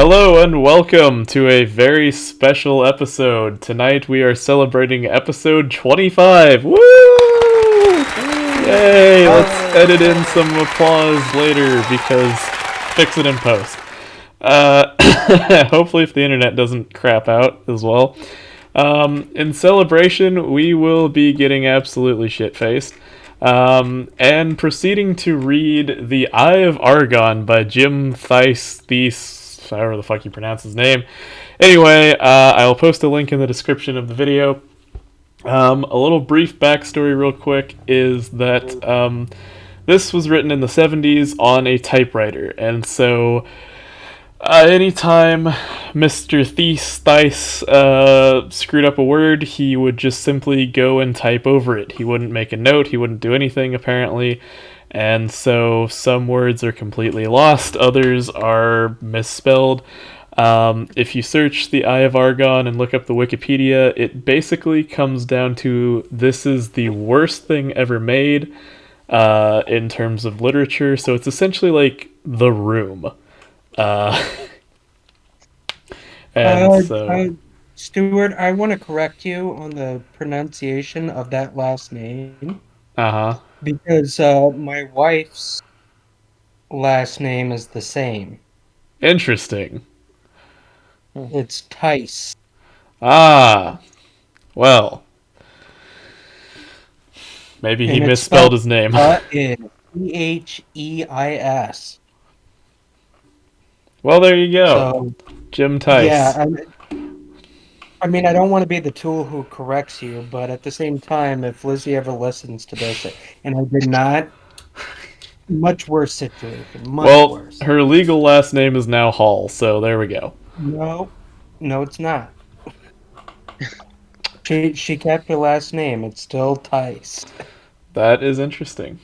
Hello and welcome to a very special episode. Tonight we are celebrating episode 25. Woo! Yay! Let's edit in some applause later because fix it in post. Hopefully if the internet doesn't crap out as well. In celebration, we will be getting absolutely shit-faced. And proceeding to read The Eye of Argon by Jim Thies, however the fuck you pronounce his name. Anyway, I'll post a link in the description of the video. A little brief backstory real quick is that this was written in the 70s on a typewriter, and so anytime Mr. Thies screwed up a word, he would just simply go and type over it. He wouldn't make a note, he wouldn't do anything apparently, and so some words are completely lost, others are misspelled. If you search the Eye of Argon and look up the Wikipedia, it basically comes down to this is the worst thing ever made in terms of literature, so it's essentially like The Room. Stuart, I want to correct you on the pronunciation of that last name because my wife's last name is the same. Interesting. It's Tice. Well, maybe he misspelled his name. Theis. Well, there you go. So, Jim Tice. Yeah, I mean, I don't want to be the tool who corrects you, but at the same time, if Lizzie ever listens to this, and I did not, much worse situation. Much worse. Her legal last name is now Hall, so there we go. No, it's not. She kept her last name. It's still Tice. That is interesting.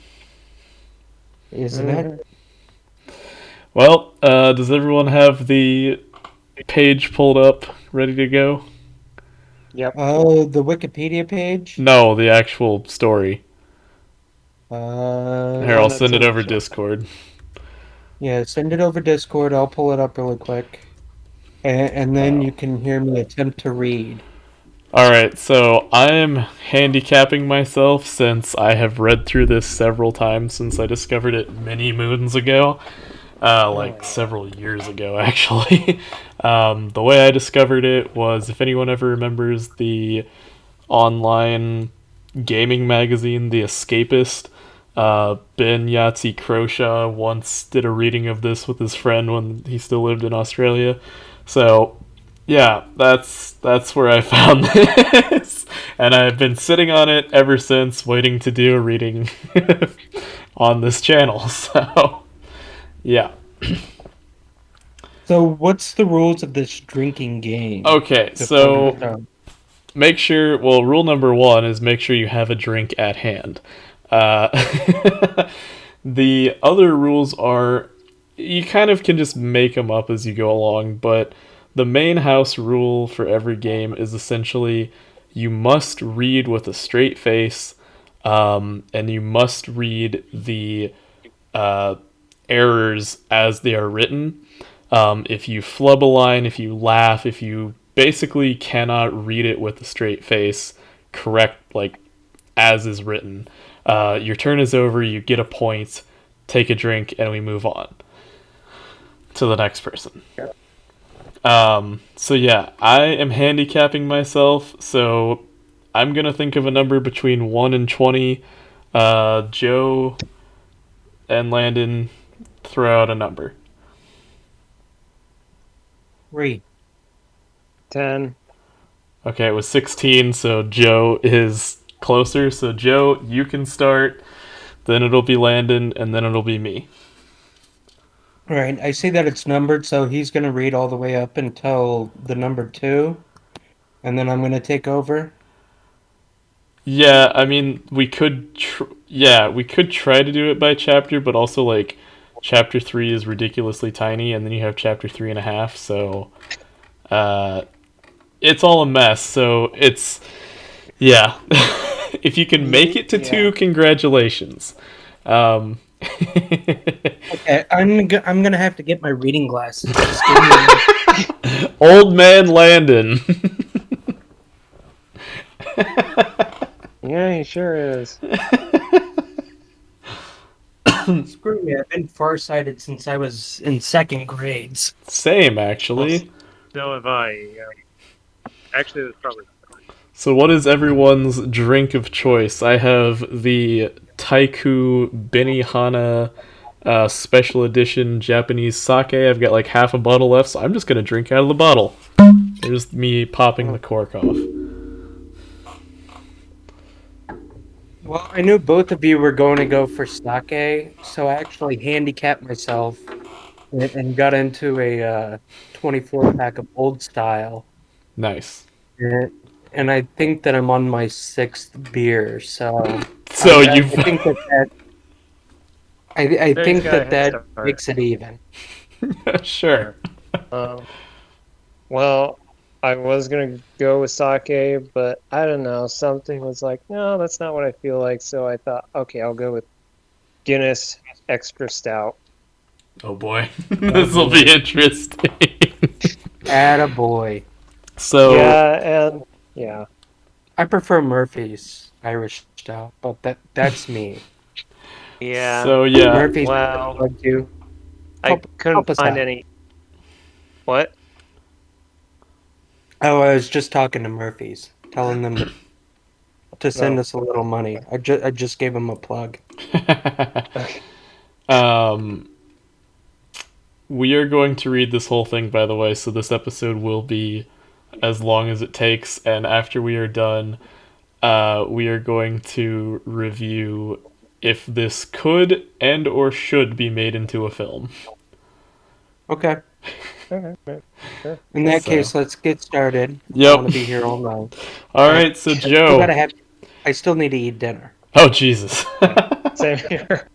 Isn't it? Well, does everyone have the page pulled up, ready to go? Yep. Oh, the Wikipedia page? No, the actual story. Here, I'll send it over Discord. Yeah, send it over Discord. I'll pull it up really quick. And then you can hear me attempt to read. Alright, so I am handicapping myself since I have read through this several times since I discovered it many moons ago. Several years ago, actually. The way I discovered it was, if anyone ever remembers the online gaming magazine, The Escapist, Ben Yahtzee Croshaw once did a reading of this with his friend when he still lived in Australia. So, yeah, that's where I found this. And I've been sitting on it ever since, waiting to do a reading on this channel, so... Yeah. So what's the rules of this drinking game? Okay, so make sure, rule number 1 is make sure you have a drink at hand. The other rules are, you kind of can just make them up as you go along, but the main house rule for every game is essentially you must read with a straight face, and you must read the errors as they are written. If you flub a line, if you laugh, if you basically cannot read it with a straight face, correct, as is written, your turn is over, you get a point, take a drink, and we move on to the next person. So yeah, I am handicapping myself, so I'm gonna think of a number between 1 and 20. Joe and Landon, throw out a number. 3. 10. Okay, it was 16, so Joe is closer. So Joe, you can start, then it'll be Landon, and then it'll be me. Alright, I see that it's numbered, so he's going to read all the way up until the number 2, and then I'm going to take over. Yeah, I mean, we could try to do it by chapter, but also, Chapter 3 is ridiculously tiny, and then you have Chapter 3.5, so it's all a mess, so it's... Yeah. If you can make it to 2, congratulations. Okay, I'm gonna have to get my reading glasses. Just give me Old man Landon. Yeah, he sure is. screw me. I've been farsighted since I was in second grades. Same, Well, actually. so have I. Actually, that's probably. So, what is everyone's drink of choice? I have the Taiku Benihana special edition Japanese sake. I've got like half a bottle left, so I'm just gonna drink out of the bottle. There's me popping the cork off. Well, I knew both of you were going to go for sake, so I actually handicapped myself and got into a 24 pack of old style. Nice. And and I think that I'm on my sixth beer, so So I you've think I So he's think got a that head that start. makes it even. sure. Um, well, I was gonna go with sake, but I don't know. Something was like, no, that's not what I feel like. So I thought, okay, I'll go with Guinness Extra Stout. Oh boy, this will be interesting. Attaboy. So Yeah, and yeah, I prefer Murphy's Irish Stout, but that's me. yeah. so yeah, Murphy's Well, like you. I Help couldn't us find out. any. What? Oh, I was just talking to Murphy's, telling them to send No. us a little money. I just gave them a plug. Okay. um, we are going to read this whole thing, by the way. So this episode will be as long as it takes, and after we are done, we are going to review if this could and or should be made into a film. Okay. Okay. Right. Sure. In that So, case, let's get started. I don't yep. want to be here all night. All I, right, so I still Joe. gotta have. I still need to eat dinner. Oh Jesus. Same here.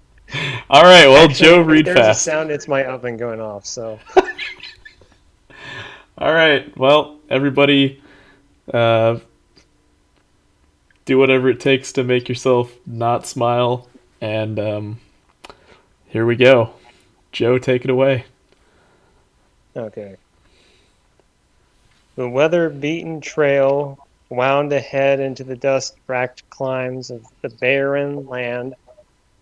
All right, well, Actually, Joe, if read there's a fast. sound, it's my oven going off. So All right, well, everybody, uh, do whatever it takes to make yourself not smile, and here we go. Joe, take it away. okay. The weather-beaten trail wound ahead into the dust-racked climes of the barren land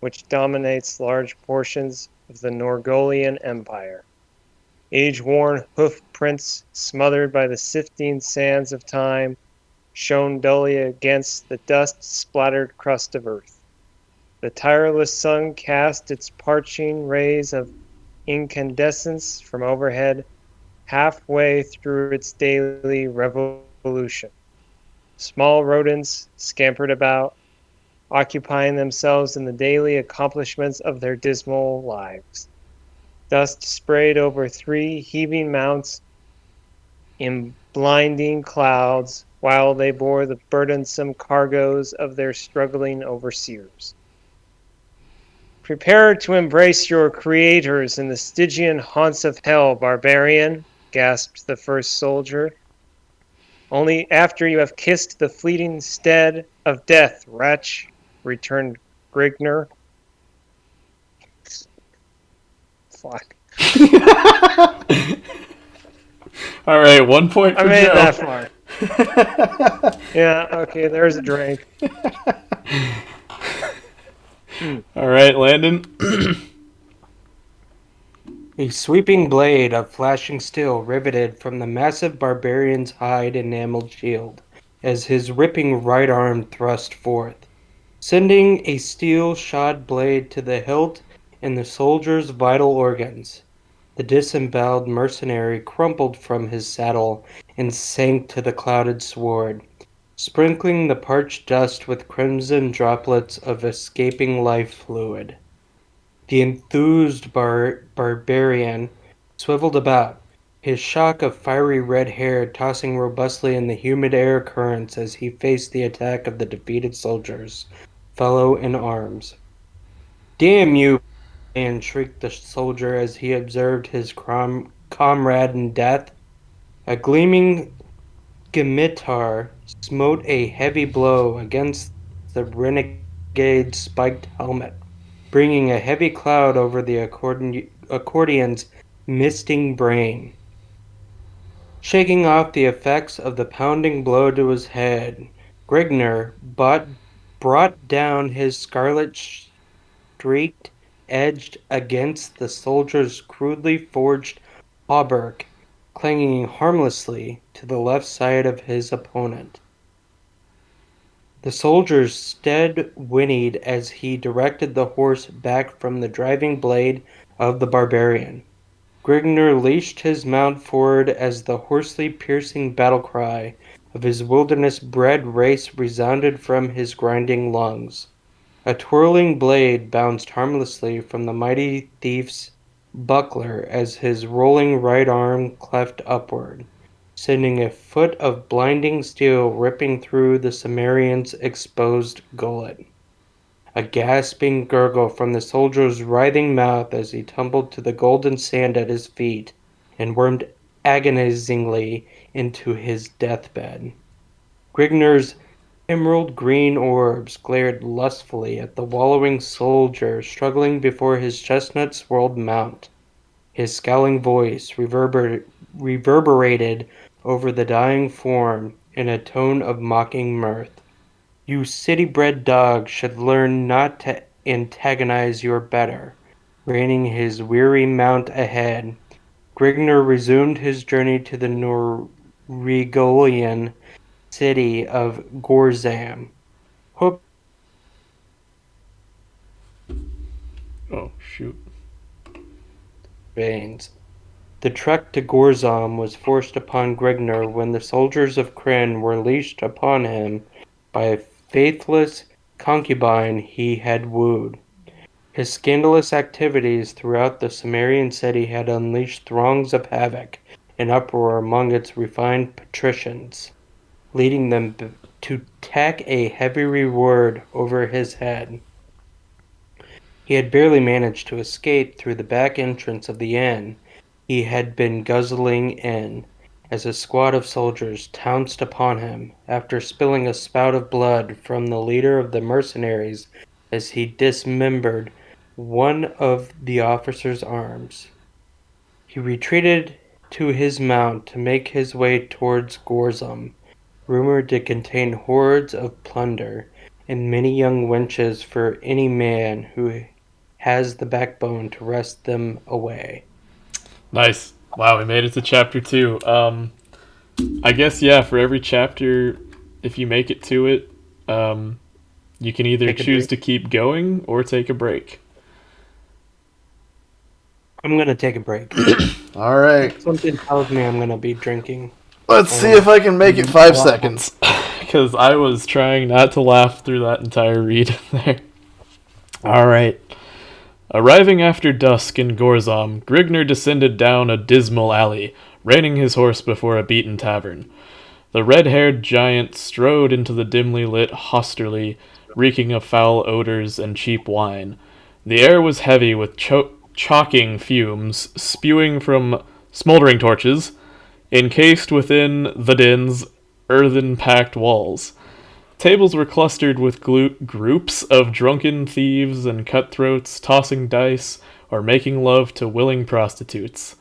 which dominates large portions of the Norgolian Empire. Age-worn hoof prints smothered by the sifting sands of time shone dully against the dust-splattered crust of earth. The tireless sun cast its parching rays of incandescence from overhead halfway through its daily revolution. Small rodents scampered about, occupying themselves in the daily accomplishments of their dismal lives. Dust sprayed over 3 heaving mounts in blinding clouds while they bore the burdensome cargoes of their struggling overseers. Prepare to embrace your creators in the Stygian haunts of hell, barbarian, gasped the first soldier. Only after you have kissed the fleeting stead of death, wretch, returned Grigner. Fuck. All right, 1 point I for made Joe. that far. Yeah, okay, there's a drink. All right, Landon. A sweeping blade of flashing steel riveted from the massive barbarian's hide enameled shield as his ripping right arm thrust forth, sending a steel-shod blade to the hilt in the soldier's vital organs. The disemboweled mercenary crumpled from his saddle and sank to the clouded sward, sprinkling the parched dust with crimson droplets of escaping life fluid. The enthused barbarian swiveled about, his shock of fiery red hair tossing robustly in the humid air currents as he faced the attack of the defeated soldiers, fellow in arms. Damn you! And shrieked the soldier as he observed his comrade in death. A gleaming scimitar smote a heavy blow against the renegade's spiked helmet, bringing a heavy cloud over the accordion's misting brain. Shaking off the effects of the pounding blow to his head, Grigner brought down his scarlet-streaked edge against the soldier's crudely forged hauberk, clanging harmlessly to the left side of his opponent. The soldier's steed whinnied as he directed the horse back from the driving blade of the barbarian. Grigner leashed his mount forward as the hoarsely piercing battle cry of his wilderness-bred race resounded from his grinding lungs. A twirling blade bounced harmlessly from the mighty thief's buckler as his rolling right arm cleft upward, sending a foot of blinding steel ripping through the Cimmerian's exposed gullet. A gasping gurgle from the soldier's writhing mouth as he tumbled to the golden sand at his feet and wormed agonizingly into his deathbed. Grigner's emerald green orbs glared lustfully at the wallowing soldier struggling before his chestnut-swirled mount. His scowling voice reverberated over the dying form in a tone of mocking mirth. You city-bred dog should learn not to antagonize your better. Reining his weary mount ahead, Grigner resumed his journey to the Norregolian city of Gorzam. Oh, shoot. Veins. The trek to Gorzam was forced upon Grigner when the soldiers of Krynn were leashed upon him by a faithless concubine he had wooed. His scandalous activities throughout the Cimmerian city had unleashed throngs of havoc and uproar among its refined patricians, leading them to tack a heavy reward over his head. He had barely managed to escape through the back entrance of the inn he had been guzzling in, as a squad of soldiers pounced upon him after spilling a spout of blood from the leader of the mercenaries as he dismembered one of the officer's arms. He retreated to his mount to make his way towards Gorzam, rumored to contain hoards of plunder and many young wenches for any man who has the backbone to wrest them away. Nice. Wow, we made it to chapter 2. I guess, yeah, for every chapter, if you make it to it, you can either choose to keep going or take a break. I'm going to take a break. All right. Something tells me I'm going to be drinking. Let's see if I can make it 5 seconds. Because I was trying not to laugh through that entire read there. All right. Arriving after dusk in Gorzam, Grigner descended down a dismal alley, reining his horse before a beaten tavern. The red-haired giant strode into the dimly lit hostelry, reeking of foul odors and cheap wine. The air was heavy with choking fumes, spewing from smoldering torches, encased within the den's earthen-packed walls. Tables were clustered with groups of drunken thieves and cutthroats tossing dice or making love to willing prostitutes.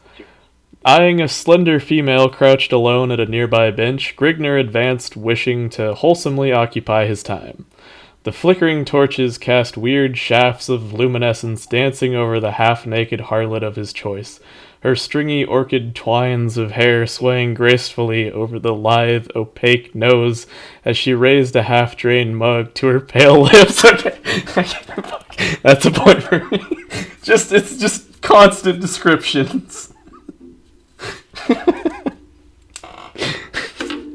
Eyeing a slender female crouched alone at a nearby bench, Grigner advanced, wishing to wholesomely occupy his time. The flickering torches cast weird shafts of luminescence dancing over the half-naked harlot of his choice, her stringy orchid twines of hair swaying gracefully over the lithe, opaque nose as she raised a half-drained mug to her pale lips. Okay, that's a point for me. It's just constant descriptions.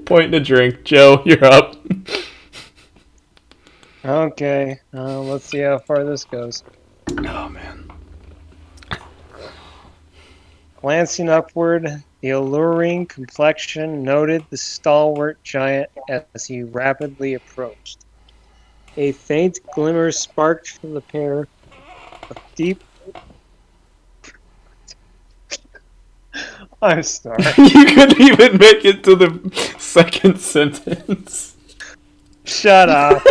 Point to drink. Joe, you're up. Okay, let's see how far this goes. Oh, man. Glancing upward, the alluring complexion noted the stalwart giant as he rapidly approached. A faint glimmer sparked from the pair of deep... I'm sorry. You couldn't even make it to the second sentence. Shut up.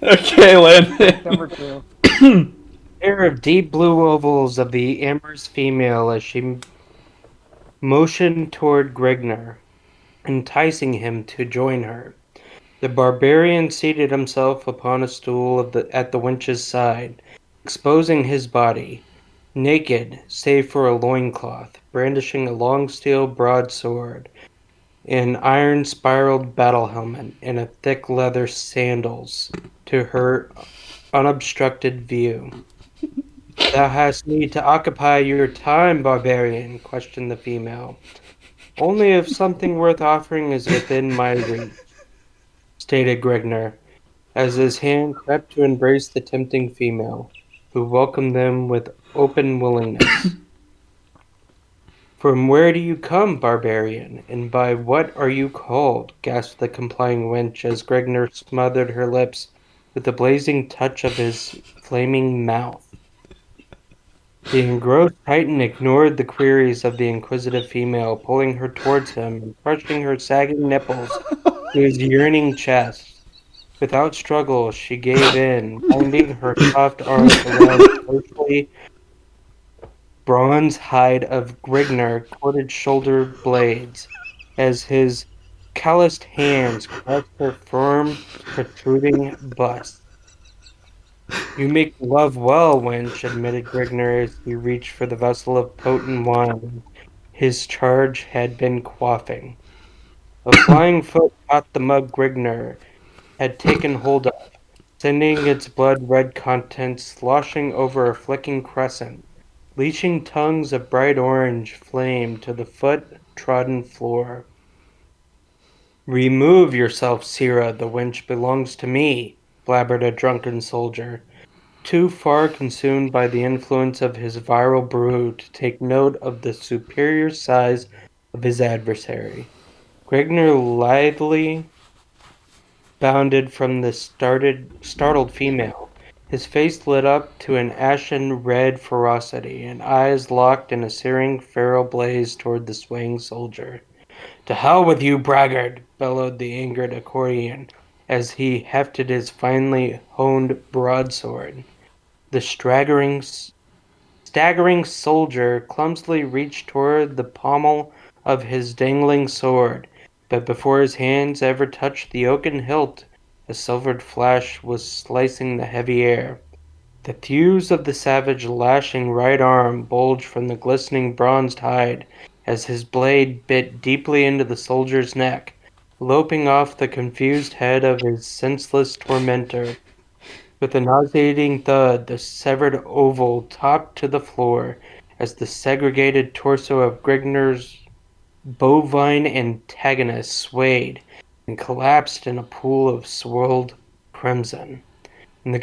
Okay, Landon. Number 2. Pair of deep blue ovals of the amorous female as she motioned toward Gregnar, enticing him to join her. The barbarian seated himself upon a stool at the wench's side, exposing his body, naked save for a loincloth, brandishing a long steel broadsword, an iron spiraled battle helmet, and a thick leather sandals to her unobstructed view. Thou hast need to occupy your time, barbarian, questioned the female. Only if something worth offering is within my reach, stated Gregnar, as his hand crept to embrace the tempting female, who welcomed them with open willingness. From where do you come, barbarian, and by what are you called? Gasped the complying wench as Gregnar smothered her lips with the blazing touch of his flaming mouth. The engrossed Titan ignored the queries of the inquisitive female, pulling her towards him and crushing her sagging nipples to his yearning chest. Without struggle, she gave in, winding her soft arms around the ghostly bronze hide of Grignar corded shoulder blades, as his calloused hands caressed her firm, protruding bust. You make love well, wench, admitted Grignar as he reached for the vessel of potent wine his charge had been quaffing. A flying foot caught the mug Grignar had taken hold of, sending its blood-red contents sloshing over a flicking crescent. Leaching tongues of bright orange flame to the foot-trodden floor. Remove yourself, Sirrah, the wench belongs to me, blabbered a drunken soldier, too far consumed by the influence of his virile brew to take note of the superior size of his adversary. Gregnar lithely bounded from the startled female, his face lit up to an ashen red ferocity, and eyes locked in a searing feral blaze toward the swaying soldier. To hell with you, braggart! Bellowed the angered Accordion as he hefted his finely honed broadsword. The staggering soldier clumsily reached toward the pommel of his dangling sword, but before his hands ever touched the oaken hilt, a silvered flash was slicing the heavy air. The thews of the savage lashing right arm bulged from the glistening bronzed hide as his blade bit deeply into the soldier's neck, loping off the confused head of his senseless tormentor. With a nauseating thud, the severed oval topped to the floor as the segregated torso of Grignar's bovine antagonist swayed and collapsed in a pool of swirled crimson. In the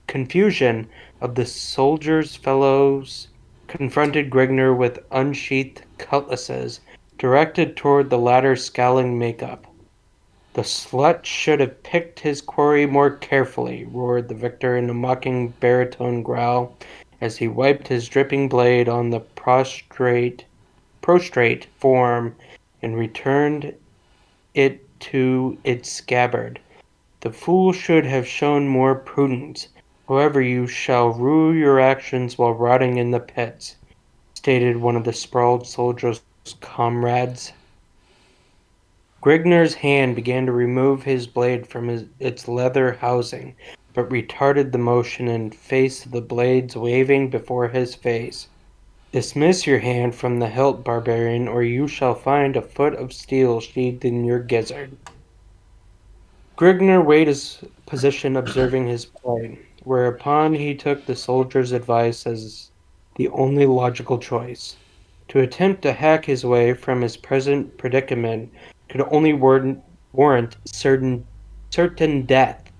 confusion of the soldiers' fellows confronted Grignar with unsheathed cutlasses directed toward the latter's scowling makeup. The slut should have picked his quarry more carefully, roared the victor in a mocking baritone growl as he wiped his dripping blade on the prostrate form and returned it to its scabbard. The fool should have shown more prudence. However, you shall rue your actions while rotting in the pits, stated one of the sprawled soldier's comrades. Grignar's hand began to remove his blade from its leather housing, but retarded the motion and faced the blades waving before his face. Dismiss your hand from the hilt, barbarian, or you shall find a foot of steel sheathed in your gizzard. Grignar weighed his position, observing his plight, whereupon he took the soldier's advice as the only logical choice. To attempt to hack his way from his present predicament could only warrant certain death.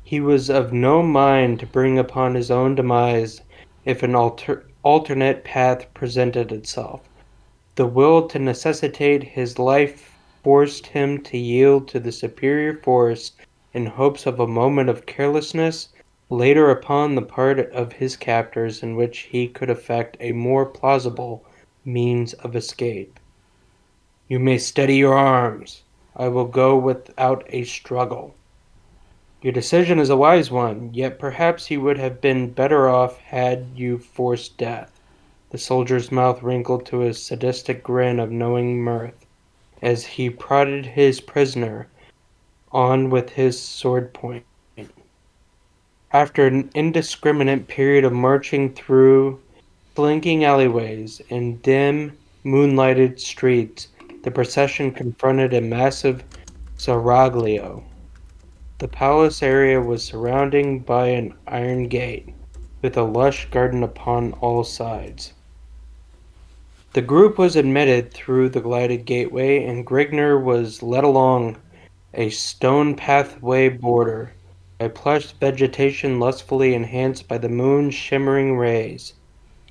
He was of no mind to bring upon his own demise if an alternate path presented itself. The will to necessitate his life forced him to yield to the superior force in hopes of a moment of carelessness later upon the part of his captors in which he could effect a more plausible means of escape. You may steady your arms. I will go without a struggle. Your decision is a wise one, yet perhaps you would have been better off had you forced death. The soldier's mouth wrinkled to a sadistic grin of knowing mirth as he prodded his prisoner on with his sword point. After an indiscriminate period of marching through slinking alleyways and dim, moonlighted streets, the procession confronted a massive seraglio. The palace area was surrounded by an iron gate, with a lush garden upon all sides. The group was admitted through the lighted gateway, and Grigner was led along a stone pathway bordered by plush vegetation lustfully enhanced by the moon's shimmering rays.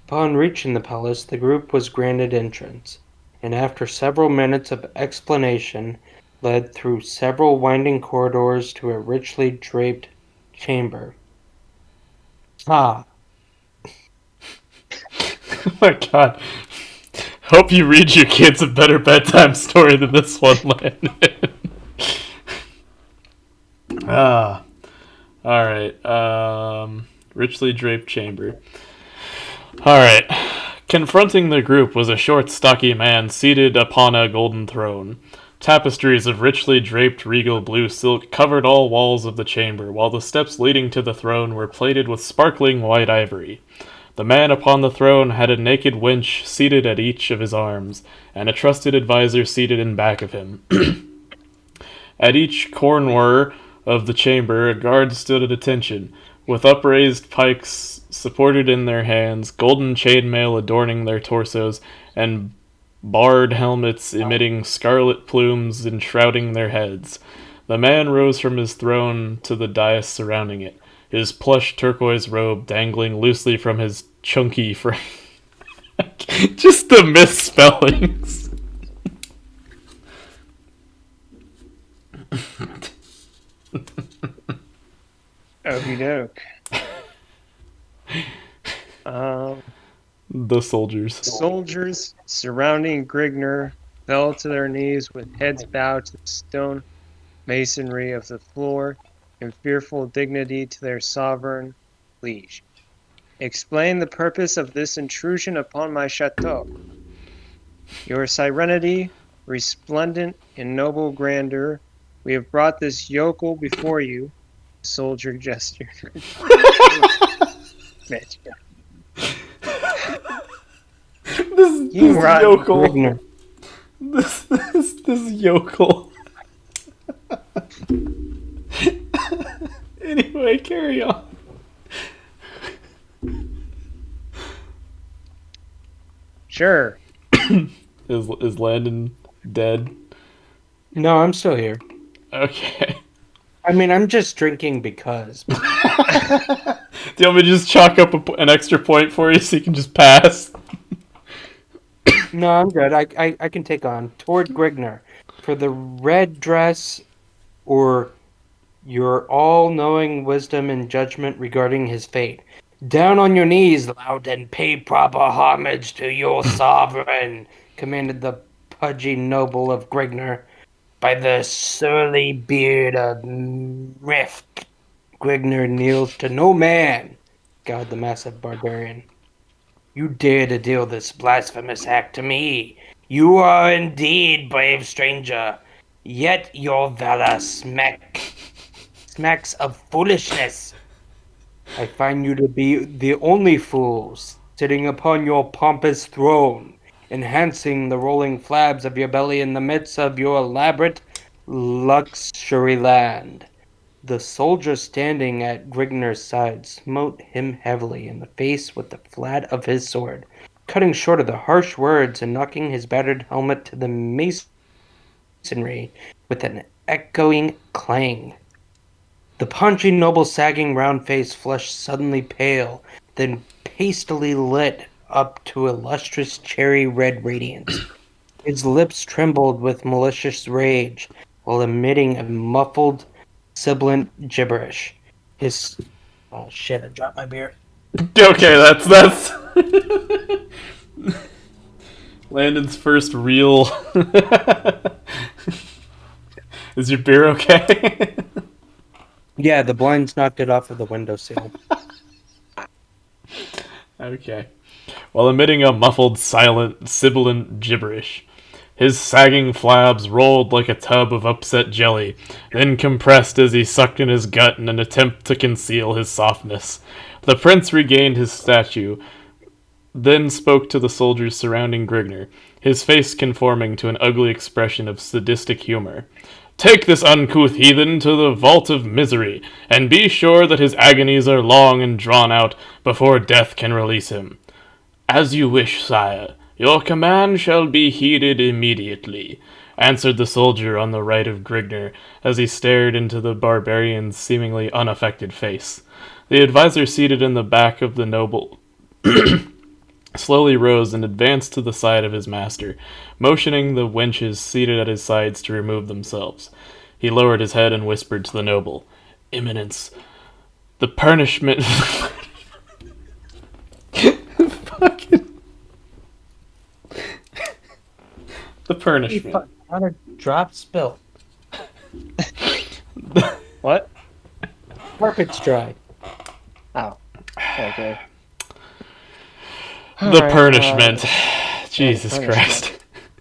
Upon reaching the palace, the group was granted entrance, and after several minutes of explanation, led through several winding corridors to a richly draped chamber. Ah, Oh my god. Hope you read your kids a better bedtime story than this one, Landon. Alright, richly draped chamber. Alright. Confronting the group was a short, stocky man seated upon a golden throne. Tapestries of richly draped regal blue silk covered all walls of the chamber, while the steps leading to the throne were plated with sparkling white ivory. The man upon the throne had a naked wench seated at each of his arms, and a trusted adviser seated in back of him. At each corner of the chamber a guard stood at attention, with upraised pikes supported in their hands, golden chainmail adorning their torsos, and barred helmets emitting scarlet plumes enshrouding their heads. The man rose from his throne to the dais surrounding it, his plush turquoise robe dangling loosely from his chunky frame. Just the misspellings. Okie doke. The soldiers. Soldiers surrounding Grigner fell to their knees with heads bowed to the stone masonry of the floor in fearful dignity to their sovereign liege. Explain the purpose of this intrusion upon my chateau. Your serenity, resplendent in noble grandeur, we have brought this yokel before you. The soldier gestured. This Right, yokel. Grigner. This yokel. Anyway, carry on. Sure. Is Landon dead? No, I'm still here. Okay. I mean, I'm just drinking because. Do you want me to just chalk up an extra point for you so you can just pass? No, I'm good. I can take on. Toward Grigner. For the red dress or your all-knowing wisdom and judgment regarding his fate. Down on your knees, loud, and pay proper homage to your sovereign, commanded the pudgy noble of Grigner. By the surly beard of Rift, Grigner kneels to no man, God the massive barbarian. You dare to deal this blasphemous act to me. You are indeed brave stranger, yet your valor smacks of foolishness. I find you to be the only fools sitting upon your pompous throne, enhancing the rolling flabs of your belly in the midst of your elaborate luxury land. The soldier standing at Grigner's side smote him heavily in the face with the flat of his sword, cutting short of the harsh words and knocking his battered helmet to the masonry with an echoing clang. The paunchy noble's sagging round face flushed suddenly pale, then hastily lit up to a lustrous cherry-red radiance. His lips trembled with malicious rage, while emitting a muffled, sibilant gibberish. His... Oh shit, I dropped my beer. Okay, that's Landon's first real. Is your beer okay? Yeah, the blinds knocked it off of the windowsill. Okay. While emitting a muffled, silent, sibilant gibberish. His sagging flabs rolled like a tub of upset jelly, then compressed as he sucked in his gut in an attempt to conceal his softness. The prince regained his statue, then spoke to the soldiers surrounding Grigner, his face conforming to an ugly expression of sadistic humor. Take this uncouth heathen to the vault of misery, and be sure that his agonies are long and drawn out before death can release him. As you wish, sire. Your command shall be heeded immediately, answered the soldier on the right of Grigner as he stared into the barbarian's seemingly unaffected face. The advisor seated in the back of the noble slowly rose and advanced to the side of his master, motioning the wenches seated at his sides to remove themselves. He lowered his head and whispered to the noble, Eminence, the punishment... Fucking... The punishment. Not a drop spill. What? Carpet's dry. Oh. Okay. The Alright, punishment. Jesus punishment. Christ.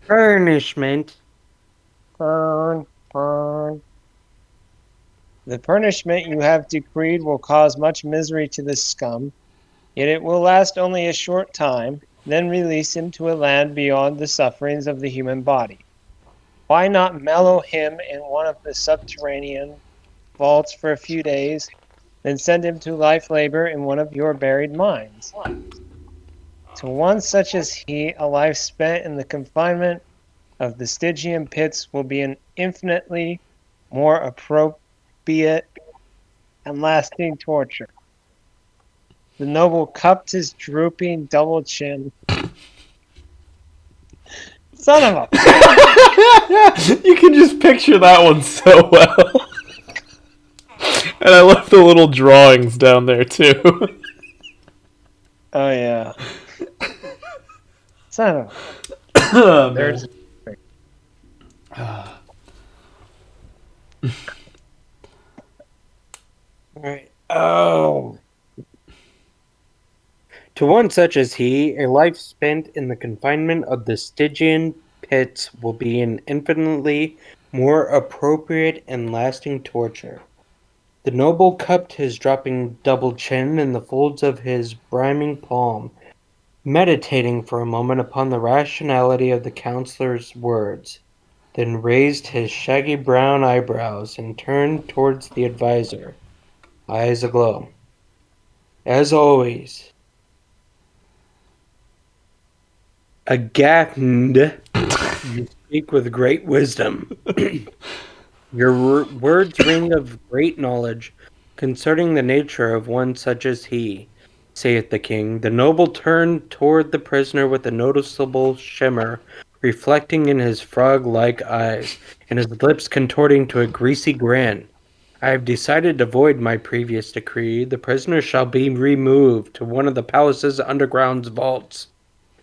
Punishment. Burn. The punishment you have decreed will cause much misery to this scum, yet it will last only a short time, then release him to a land beyond the sufferings of the human body. Why not mellow him in one of the subterranean vaults for a few days, then send him to life labor in one of your buried mines? To one such as he, a life spent in the confinement of the Stygian pits will be an infinitely more appropriate and lasting torture. The noble cupped his drooping double chin. Son of a... You can just picture that one so well. And I left the little drawings down there too. Oh, yeah. Son of a... Oh, There's... Alright. Oh. To one such as he, a life spent in the confinement of the Stygian pits will be an infinitely more appropriate and lasting torture. The noble cupped his dropping double chin in the folds of his briming palm, meditating for a moment upon the rationality of the counselor's words, then raised his shaggy brown eyebrows and turned towards the advisor, eyes aglow. As always, Agatnd, you speak with great wisdom. Your words ring of great knowledge concerning the nature of one such as he, saith the king. The noble turned toward the prisoner with a noticeable shimmer reflecting in his frog-like eyes, and his lips contorting to a greasy grin. I have decided to void my previous decree. The prisoner shall be removed to one of the palace's underground vaults.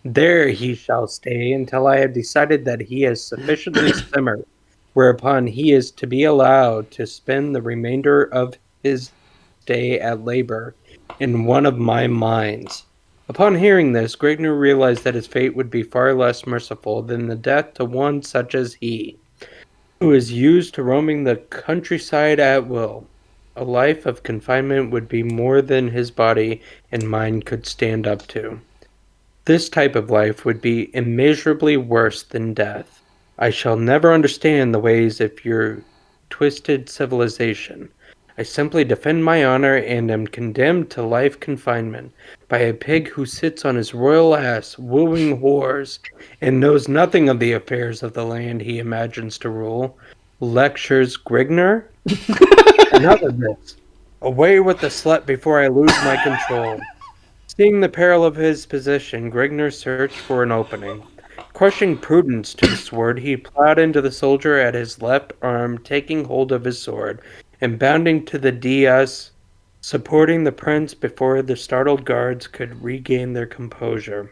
There he shall stay until I have decided that he has sufficiently simmered, whereupon he is to be allowed to spend the remainder of his stay at labor in one of my mines. Upon hearing this, Grigner realized that his fate would be far less merciful than the death to one such as he, who is used to roaming the countryside at will. A life of confinement would be more than his body and mind could stand up to. This type of life would be immeasurably worse than death. I shall never understand the ways of your twisted civilization. I simply defend my honor and am condemned to life confinement by a pig who sits on his royal ass wooing whores and knows nothing of the affairs of the land he imagines to rule. Lectures Grigner? Enough of this. Away with the slut before I lose my control. Seeing the peril of his position, Grigner searched for an opening. Crushing prudence to the sword, he plowed into the soldier at his left arm, taking hold of his sword, and bounding to the dais, supporting the prince before the startled guards could regain their composure.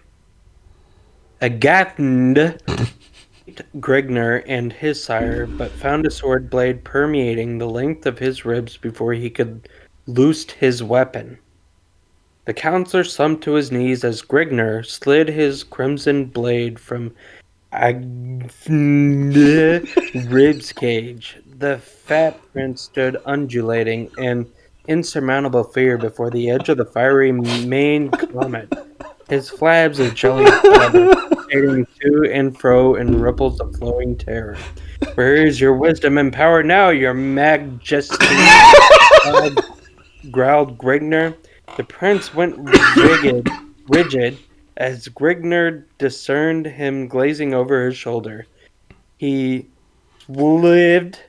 Agatnd, Grigner and his sire, but found a sword blade permeating the length of his ribs before he could loose his weapon. The counselor slumped to his knees as Grigner slid his crimson blade from ribs cage. The fat prince stood undulating in insurmountable fear before the edge of the fiery main comet, his flabs of jelly blubber fading to and fro in ripples of flowing terror. Where is your wisdom and power now, your majesty? growled Grigner. The prince went rigid as Grigner discerned him glazing over his shoulder. He lived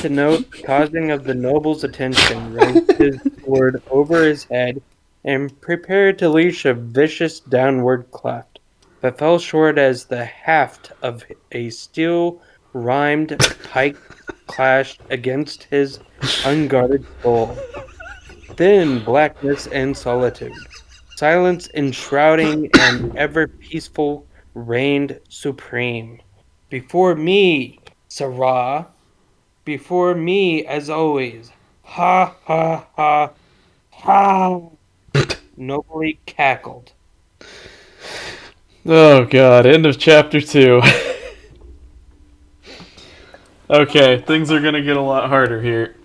to note the causing of the noble's attention, raised his sword over his head, and prepared to leash a vicious downward cleft, but fell short as the haft of a steel-rimed pike clashed against his unguarded soul. Then blackness and solitude, silence enshrouding and ever peaceful, reigned supreme. Before me, Sarah, before me as always. Ha ha ha ha! Nobly cackled. Oh god, end of chapter 2. Okay, things are gonna get a lot harder here.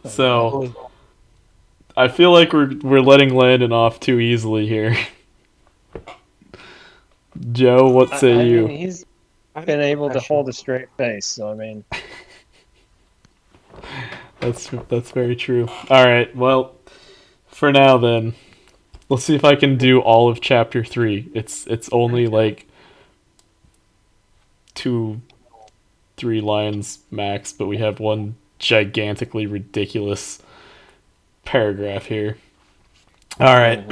So, I feel like we're letting Landon off too easily here. Joe, what say I you? mean, he's been able to hold a straight face, so I mean, That's very true. All right, well, for now then, let's see if I can do all of chapter 3. It's only like 2-3 lines max, but we have one gigantically ridiculous paragraph here. All right.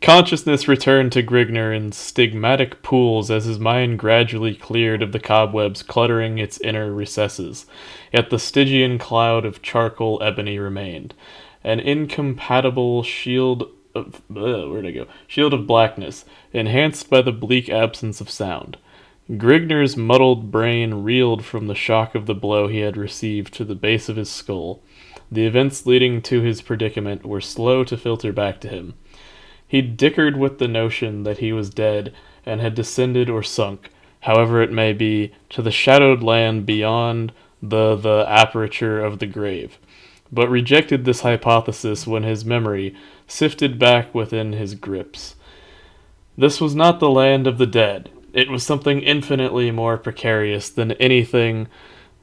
Consciousness returned to Grigner in stigmatic pools as his mind gradually cleared of the cobwebs cluttering its inner recesses. Yet the Stygian cloud of charcoal ebony remained, an incompatible shield of shield of blackness, enhanced by the bleak absence of sound. Grigner's muddled brain reeled from the shock of the blow he had received to the base of his skull. The events leading to his predicament were slow to filter back to him. He dickered with the notion that he was dead and had descended or sunk, however it may be, to the shadowed land beyond the aperture of the grave, but rejected this hypothesis when his memory sifted back within his grips. This was not the land of the dead. It was something infinitely more precarious than anything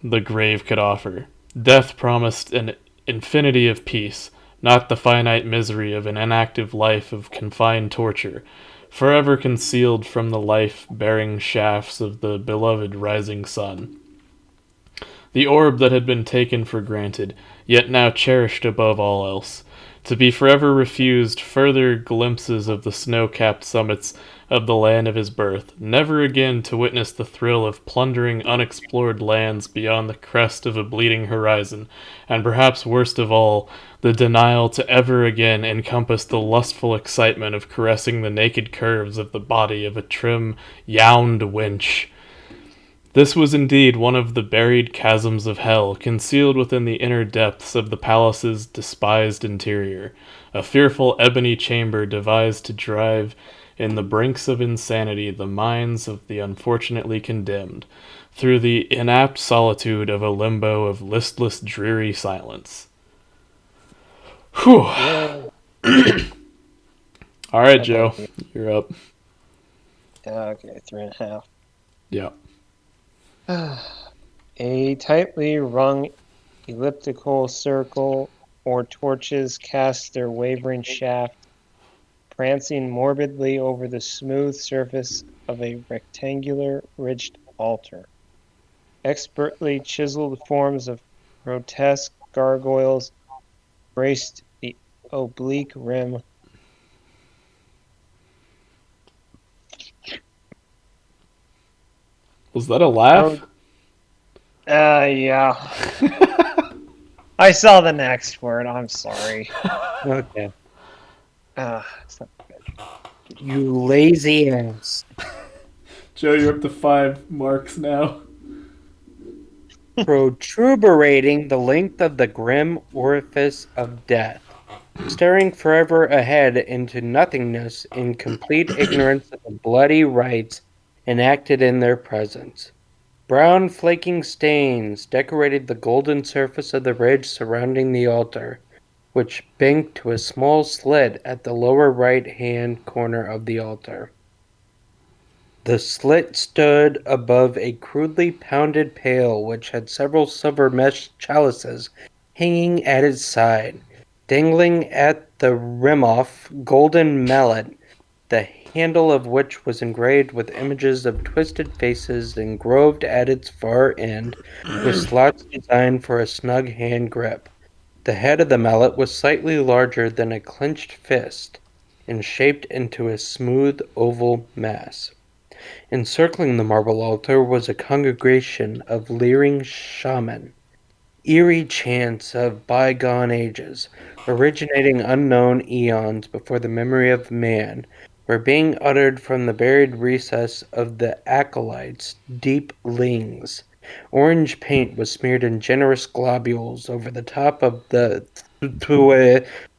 the grave could offer. Death promised an infinity of peace, not the finite misery of an inactive life of confined torture, forever concealed from the life-bearing shafts of the beloved rising sun. The orb that had been taken for granted, yet now cherished above all else, to be forever refused further glimpses of the snow-capped summits of the land of his birth, never again to witness the thrill of plundering unexplored lands beyond the crest of a bleeding horizon, and perhaps worst of all, the denial to ever again encompass the lustful excitement of caressing the naked curves of the body of a trim, yound wench. This was indeed one of the buried chasms of hell, concealed within the inner depths of the palace's despised interior, a fearful ebony chamber devised to drive in the brinks of insanity the minds of the unfortunately condemned, through the inapt solitude of a limbo of listless, dreary silence. Whew. yeah. All right, Joe, you're up. Okay, 3.5. Yeah. A tightly wrung elliptical circle or torches cast their wavering shaft, prancing morbidly over the smooth surface of a rectangular ridged altar. Expertly chiseled forms of grotesque gargoyles graced the oblique rim. Was that a laugh? Yeah. I saw the next word. I'm sorry. Okay. It's not good. You lazy ass. Joe, you're up to 5 marks now. Protubrating the length of the grim orifice of death, staring forever ahead into nothingness in complete ignorance of the bloody rites enacted in their presence. Brown flaking stains decorated the golden surface of the ridge surrounding the altar, which banked to a small slit at the lower right-hand corner of the altar. The slit stood above a crudely pounded pail which had several silver mesh chalices hanging at its side. Dangling at the rim off golden mallet, the handle of which was engraved with images of twisted faces and groved at its far end with slots designed for a snug hand grip. The head of the mallet was slightly larger than a clenched fist and shaped into a smooth oval mass. Encircling the marble altar was a congregation of leering shaman, eerie chants of bygone ages, originating unknown eons before the memory of man, were being uttered from the buried recess of the acolytes' deep lings. Orange paint was smeared in generous globules over the top of the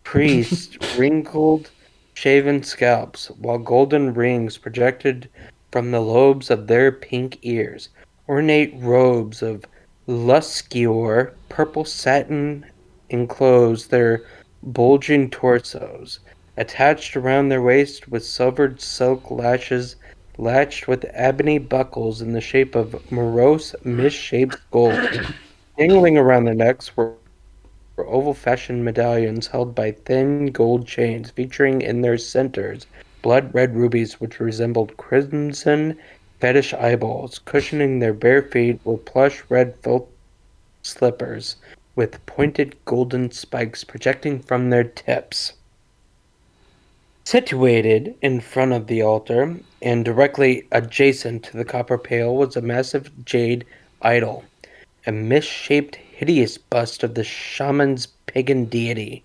priests' wrinkled, shaven scalps, while golden rings projected from the lobes of their pink ears. Ornate robes of luscior purple satin enclosed their bulging torsos, attached around their waists with silvered silk lashes latched with ebony buckles in the shape of morose, misshaped skulls. Dangling around their necks were oval-fashioned medallions held by thin gold chains featuring in their centers blood-red rubies which resembled crimson fetish eyeballs. Cushioning their bare feet were plush red felt slippers with pointed golden spikes projecting from their tips. Situated in front of the altar and directly adjacent to the copper pail was a massive jade idol, a misshaped, hideous bust of the shaman's pagan deity.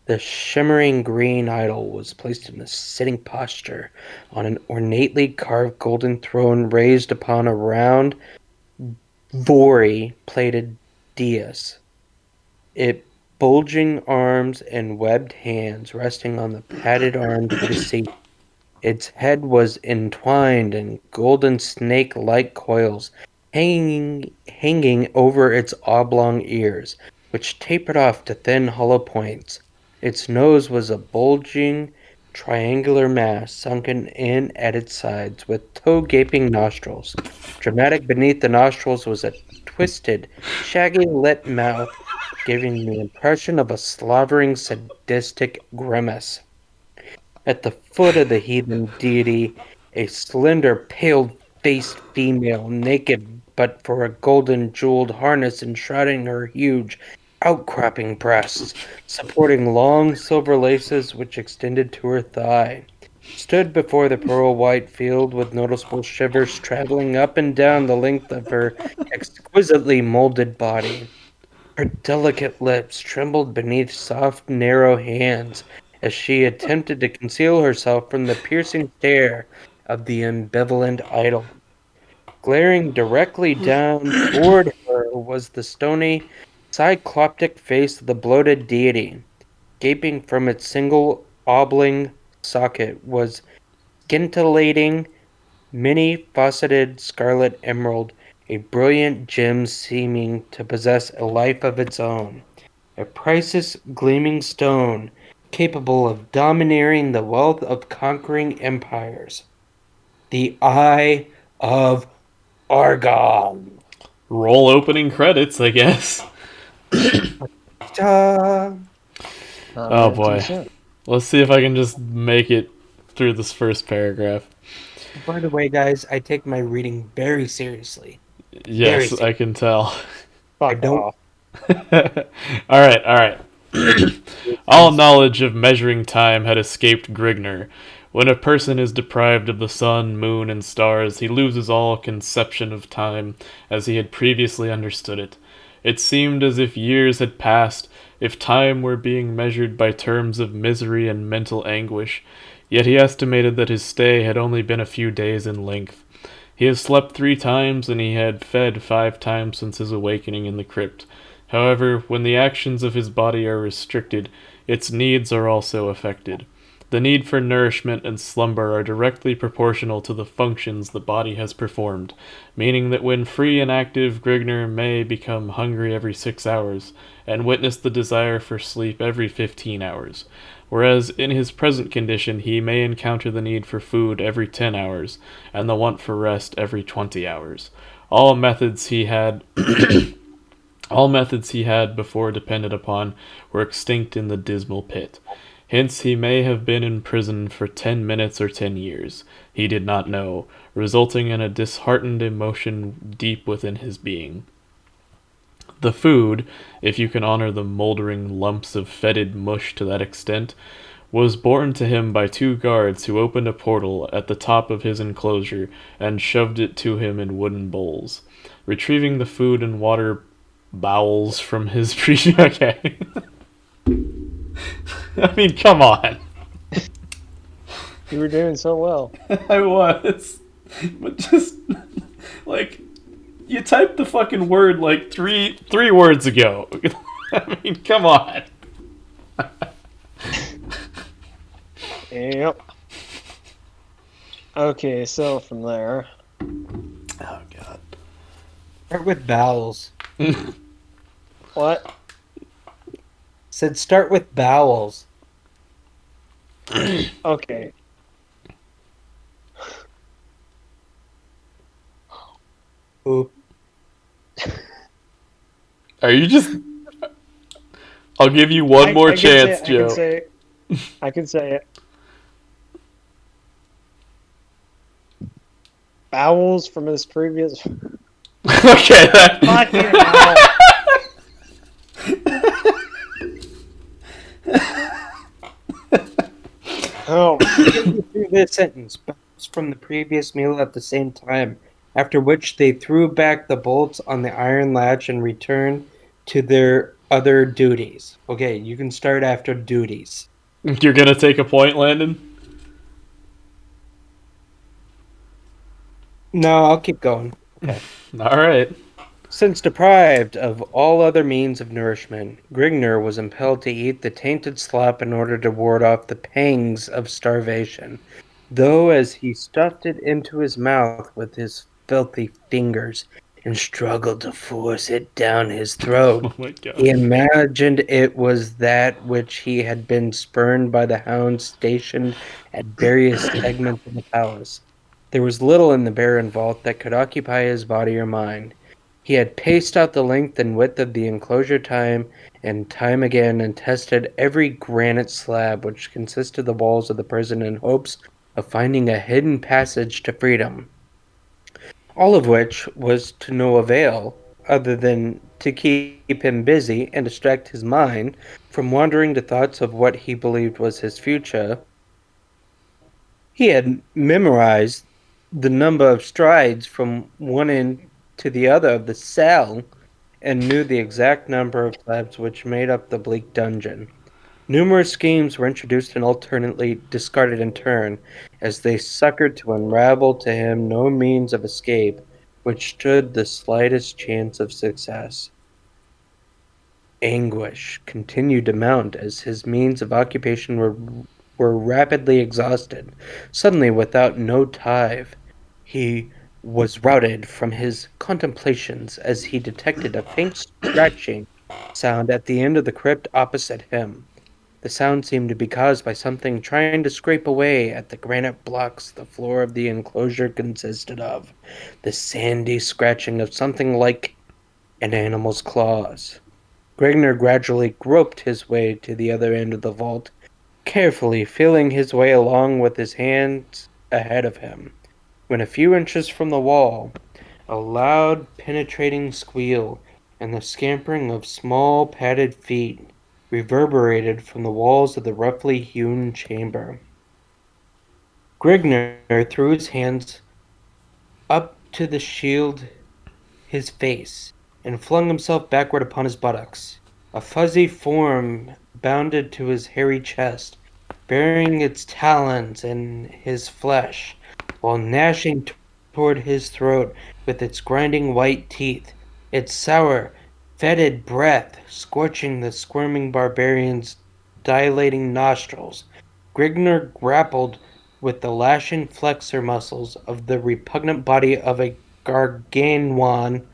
The shimmering green idol was placed in a sitting posture on an ornately carved golden throne raised upon a round, vory-plated dais. Its bulging arms and webbed hands resting on the padded arms of the seat. Its head was entwined in golden snake-like coils, hanging over its oblong ears, which tapered off to thin hollow points. Its nose was a bulging, triangular mass sunken in at its sides, with toe-gaping nostrils. Dramatic beneath the nostrils was a twisted, shaggy-lit mouth, giving the impression of a slavering, sadistic grimace. At the foot of the heathen deity, a slender, pale-faced female, naked but for a golden jeweled harness enshrouding her huge, outcropping breasts, supporting long silver laces which extended to her thigh, stood before the pearl-white field with noticeable shivers traveling up and down the length of her exquisitely molded body. Her delicate lips trembled beneath soft, narrow hands as she attempted to conceal herself from the piercing stare of the ambivalent idol. Glaring directly down toward her was the stony, cycloptic face of the bloated deity. Gaping from its single oblong socket was scintillating, many-faceted scarlet emerald, a brilliant gem seeming to possess a life of its own. A priceless gleaming stone capable of domineering the wealth of conquering empires. The Eye of Argon. Roll opening credits, I guess. Ta! Oh Amen too boy. soon. Let's see if I can just make it through this first paragraph. By the way, guys, I take my reading very seriously. Very Yes, seriously. I can tell. I Fuck don't. off. Alright, alright. All knowledge of measuring time had escaped Grigner. When a person is deprived of the sun, moon, and stars, he loses all conception of time as he had previously understood it. It seemed as if years had passed, if time were being measured by terms of misery and mental anguish, yet he estimated that his stay had only been a few days in length. He has slept 3 times, and he had fed 5 times since his awakening in the crypt. However, when the actions of his body are restricted, its needs are also affected. The need for nourishment and slumber are directly proportional to the functions the body has performed, meaning that when free and active, Grigner may become hungry every 6 hours, and witness the desire for sleep every 15 hours, whereas in his present condition he may encounter the need for food every 10 hours, and the want for rest every 20 hours. All methods he had all methods he had before depended upon were extinct in the dismal pit. Hence he may have been in prison for 10 minutes or 10 years. He did not know, resulting in a disheartened emotion deep within his being. The food, if you can honor the mouldering lumps of fetid mush to that extent, was borne to him by 2 guards who opened a portal at the top of his enclosure and shoved it to him in wooden bowls. Retrieving the food and water bowels from his previous. Okay. I mean, come on. You were doing so well. I was. But just, like, you typed the fucking word like three words ago. I mean, come on. Yep. Okay, so from there. Oh, God. Start with bowels. What? Said start with bowels. Okay. Oop. Are you just... I'll give you one more chance, Joe. I can say it. Bowels from his previous. Okay, that... Fucking hell. Oh, Through this sentence, bowels from the previous meal at the same time, after which they threw back the bolts on the iron latch and returned to their other duties. Okay, you can start after duties. You're gonna take a point, Landon? No, I'll keep going. Okay. Alright. Since deprived of all other means of nourishment, Grigner was impelled to eat the tainted slop in order to ward off the pangs of starvation, though as he stuffed it into his mouth with his filthy fingers and struggled to force it down his throat, Oh my God. he imagined it was that which he had been spurned by the hounds stationed at various segments of the palace. There was little in the barren vault that could occupy his body or mind. He had paced out the length and width of the enclosure time and time again and tested every granite slab which consisted the walls of the prison in hopes of finding a hidden passage to freedom. All of which was to no avail, other than to keep him busy and distract his mind from wandering to thoughts of what he believed was his future. He had memorized the number of strides from one end to the other of the cell and knew the exact number of slabs which made up the bleak dungeon. Numerous schemes were introduced and alternately discarded in turn, as they succored to unravel to him no means of escape which stood the slightest chance of success. Anguish continued to mount as his means of occupation were rapidly exhausted. Suddenly, without notive, he was routed from his contemplations as he detected a faint scratching sound at the end of the crypt opposite him. The sound seemed to be caused by something trying to scrape away at the granite blocks the floor of the enclosure consisted of, the sandy scratching of something like an animal's claws. Gregner gradually groped his way to the other end of the vault, carefully feeling his way along with his hands ahead of him. When a few inches from the wall, a loud, penetrating squeal and the scampering of small, padded feet reverberated from the walls of the roughly hewn chamber. Grigner threw his hands up to the shield his face and flung himself backward upon his buttocks. A fuzzy form bounded to his hairy chest, burying its talons in his flesh, while gnashing toward his throat with its grinding white teeth, its sour, fetid breath scorching the squirming barbarian's dilating nostrils. Grigner grappled with the lashing flexor muscles of the repugnant body of a gargantuan,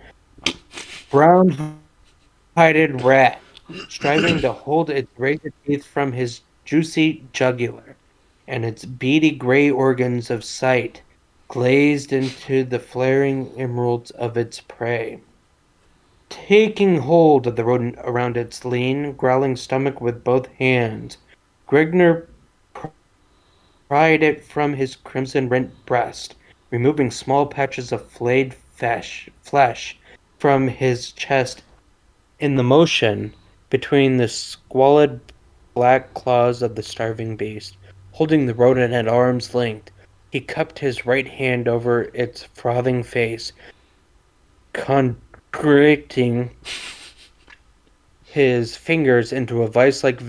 brown-hided rat, striving to hold its razor teeth from his juicy jugular, and its beady gray organs of sight glazed into the flaring emeralds of its prey. Taking hold of the rodent around its lean, growling stomach with both hands, Grigner pried it from his crimson-rent breast, removing small patches of flayed flesh from his chest in the motion between the squalid black claws of the starving beast. Holding the rodent at arm's length, he cupped his right hand over its frothing face, contracting his fingers into a vice-like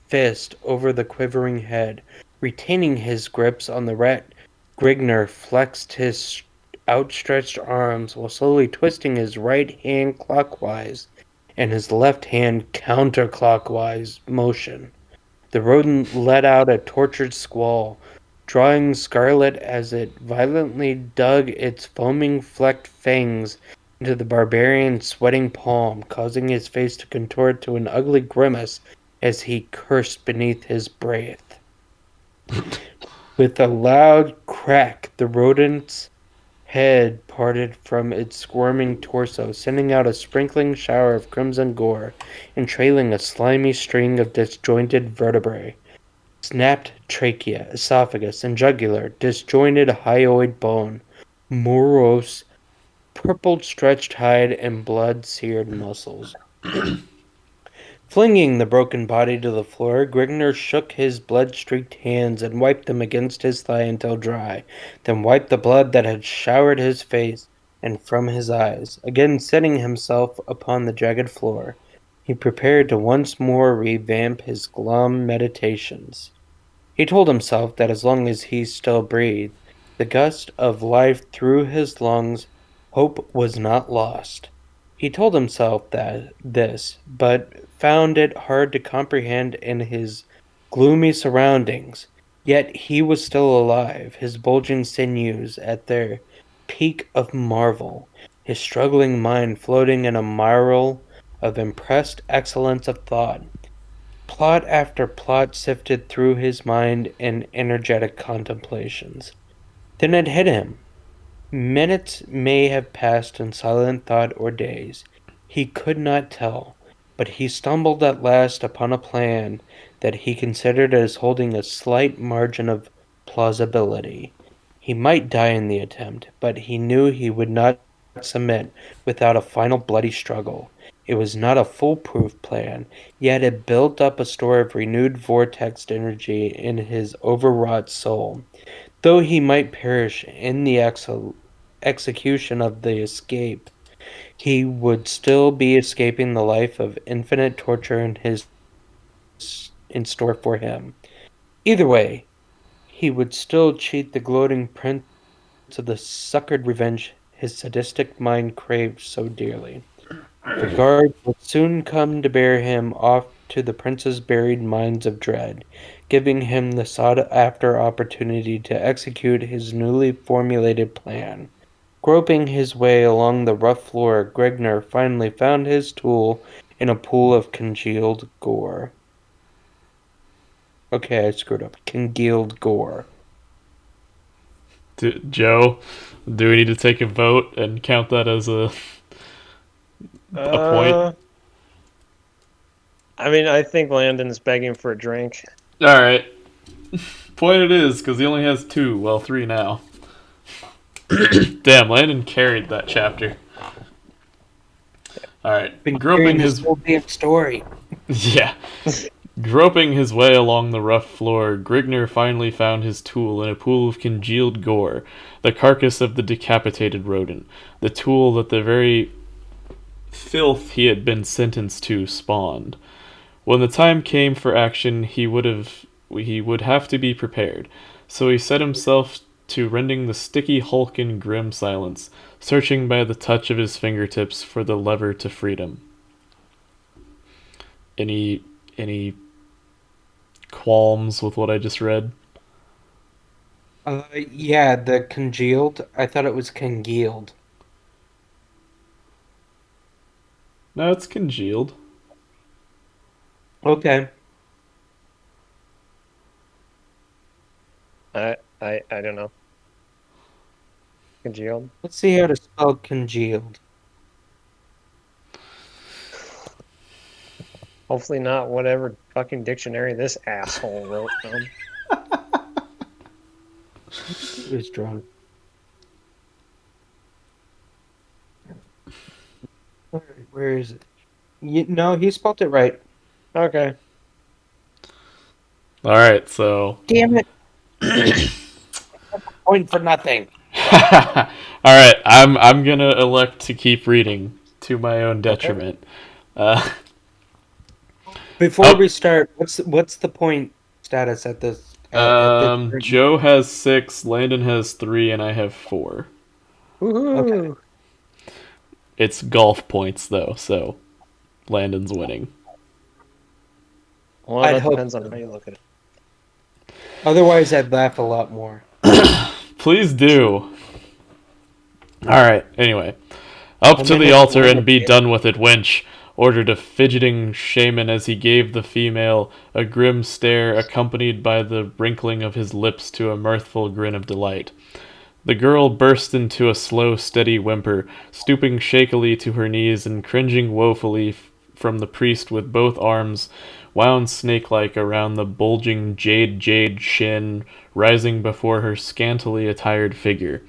fist over the quivering head. Retaining his grips on the rat, Grigner flexed his outstretched arms while slowly twisting his right hand clockwise and his left hand counterclockwise motion. The rodent let out a tortured squall, drawing scarlet as it violently dug its foaming flecked fangs into the barbarian's sweating palm, causing his face to contort to an ugly grimace as he cursed beneath his breath. With a loud crack, the rodent's head parted from its squirming torso, sending out a sprinkling shower of crimson gore and trailing a slimy string of disjointed vertebrae. Snapped trachea, esophagus, and jugular, disjointed hyoid bone, morose, purpled stretched hide, and blood-seared muscles. Flinging the broken body to the floor, Grigner shook his blood-streaked hands and wiped them against his thigh until dry, then wiped the blood that had showered his face and from his eyes. Again setting himself upon the jagged floor, he prepared to once more revamp his glum meditations. He told himself that as long as he still breathed, the gust of life through his lungs, hope was not lost. He told himself this, but found it hard to comprehend in his gloomy surroundings. Yet he was still alive, his bulging sinews at their peak of marvel, his struggling mind floating in a miral of impressed excellence of thought. Plot after plot sifted through his mind in energetic contemplations. Then it hit him. Minutes may have passed in silent thought or days. He could not tell, but he stumbled at last upon a plan that he considered as holding a slight margin of plausibility. He might die in the attempt, but he knew he would not submit without a final bloody struggle. It was not a foolproof plan, yet it built up a store of renewed vortexed energy in his overwrought soul. Though he might perish in the execution of the escape, he would still be escaping the life of infinite torture in store for him. Either way, he would still cheat the gloating prince of the succored revenge his sadistic mind craved so dearly. The guard would soon come to bear him off to the prince's buried mines of dread, giving him the sought-after opportunity to execute his newly formulated plan. Groping his way along the rough floor, Grigner finally found his tool in a pool of congealed gore. Okay, I screwed up. Congealed gore. Joe, do we need to take a vote and count that as a point? I mean, I think Landon's begging for a drink. Alright. Point it is, because he only has 2. Well, 3 now. Damn, Landon carried that chapter. Alright. Groping his whole damn story. Yeah. Groping his way along the rough floor, Grigner finally found his tool in a pool of congealed gore, the carcass of the decapitated rodent, the tool that the very filth he had been sentenced to spawned. When the time came for action, he would have to be prepared. So he set himself to rending the sticky hulk in grim silence, searching by the touch of his fingertips for the lever to freedom. Any qualms with what I just read? Yeah, the congealed. I thought it was congealed. No, it's congealed. Okay. I don't know. Congealed. Let's see how to spell congealed. Hopefully not whatever fucking dictionary this asshole wrote from. He was drunk. All right, where is it? No, he spelled it right. Okay. All right, so Damn it! Point for nothing. all right, I'm gonna elect to keep reading to my own detriment. Before Oh. we start, what's the point status at this? At this Joe has 6, Landon has 3, and I have 4. Woohoo! It's golf points though, so Landon's winning. Well, I'd that hope depends on so. how you look at it. Otherwise, I'd laugh a lot more. Please do. All right. Anyway, up to the altar and be done with it, wench, ordered a fidgeting shaman as he gave the female a grim stare accompanied by the wrinkling of his lips to a mirthful grin of delight. The girl burst into a slow, steady whimper, stooping shakily to her knees and cringing woefully from the priest with both arms wound snake-like around the bulging jade shin rising before her scantily attired figure.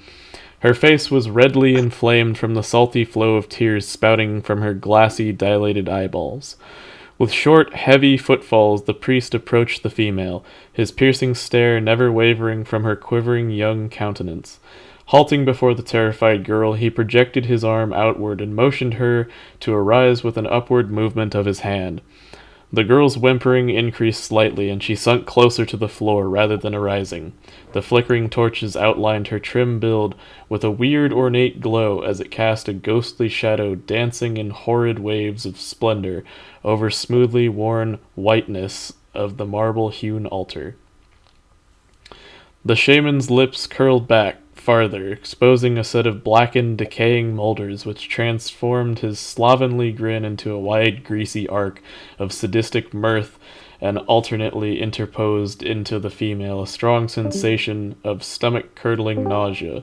Her face was redly inflamed from the salty flow of tears spouting from her glassy, dilated eyeballs. With short, heavy footfalls, the priest approached the female, his piercing stare never wavering from her quivering young countenance. Halting before the terrified girl, he projected his arm outward and motioned her to arise with an upward movement of his hand. The girl's whimpering increased slightly, and she sunk closer to the floor rather than arising. The flickering torches outlined her trim build with a weird ornate glow as it cast a ghostly shadow dancing in horrid waves of splendor over smoothly worn whiteness of the marble-hewn altar. The shaman's lips curled back farther, exposing a set of blackened, decaying molders which transformed his slovenly grin into a wide, greasy arc of sadistic mirth and alternately interposed into the female a strong sensation of stomach-curdling nausea.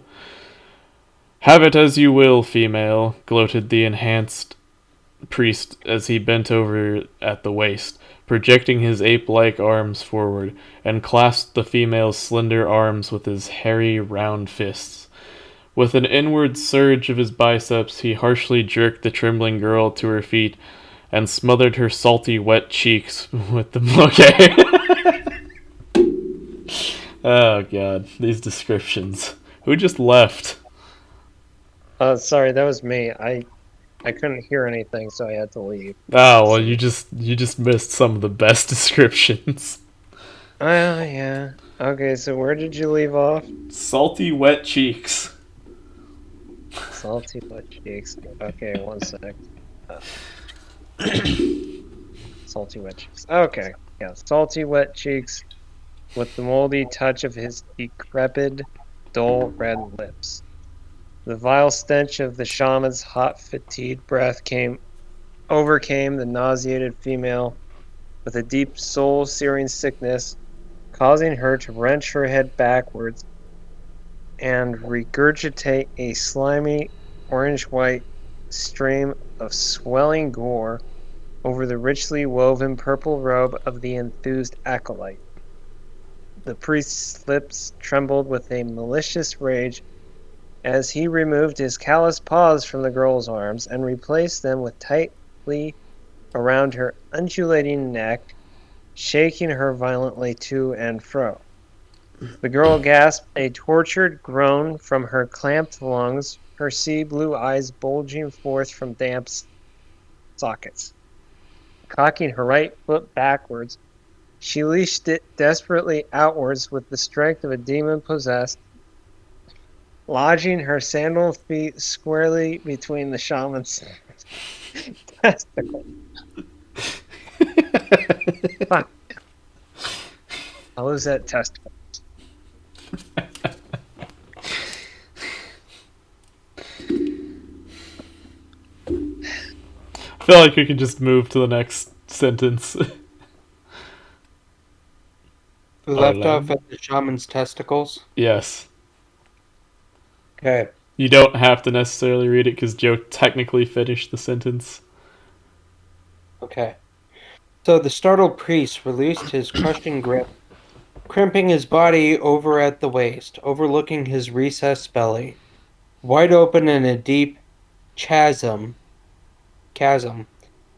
"Have it as you will, female," gloated the enhanced priest as he bent over at the waist, projecting his ape-like arms forward, and clasped the female's slender arms with his hairy, round fists. With an inward surge of his biceps, he harshly jerked the trembling girl to her feet and smothered her salty, wet cheeks with the... Okay. Oh, God. These descriptions. Who just left? Sorry, that was me. I couldn't hear anything, so I had to leave. Oh, well, you just missed some of the best descriptions. Oh, yeah. Okay, so where did you leave off? Salty, wet cheeks. Salty wet cheeks. Okay, one sec. Salty wet cheeks. Okay, yeah, salty wet cheeks with the moldy touch of his decrepit, dull red lips. The vile stench of the shaman's hot, fatigued breath overcame the nauseated female with a deep, soul-searing sickness, causing her to wrench her head backwards and regurgitate a slimy, orange-white stream of swelling gore over the richly woven purple robe of the enthused acolyte. The priest's lips trembled with a malicious rage as he removed his calloused paws from the girl's arms and replaced them with tightly around her undulating neck, shaking her violently to and fro. The girl gasped a tortured groan from her clamped lungs, her sea-blue eyes bulging forth from damp sockets. Cocking her right foot backwards, she leashed it desperately outwards with the strength of a demon possessed, lodging her sandal feet squarely between the shaman's testicles. Fuck. I lose that testicle. I feel like we could just move to the next sentence. We left off at the shaman's testicles. Yes. Okay. You don't have to necessarily read it because Joe technically finished the sentence. Okay. So the startled priest released his crushing grip, crimping his body over at the waist, overlooking his recessed belly. Wide open in a deep chasm,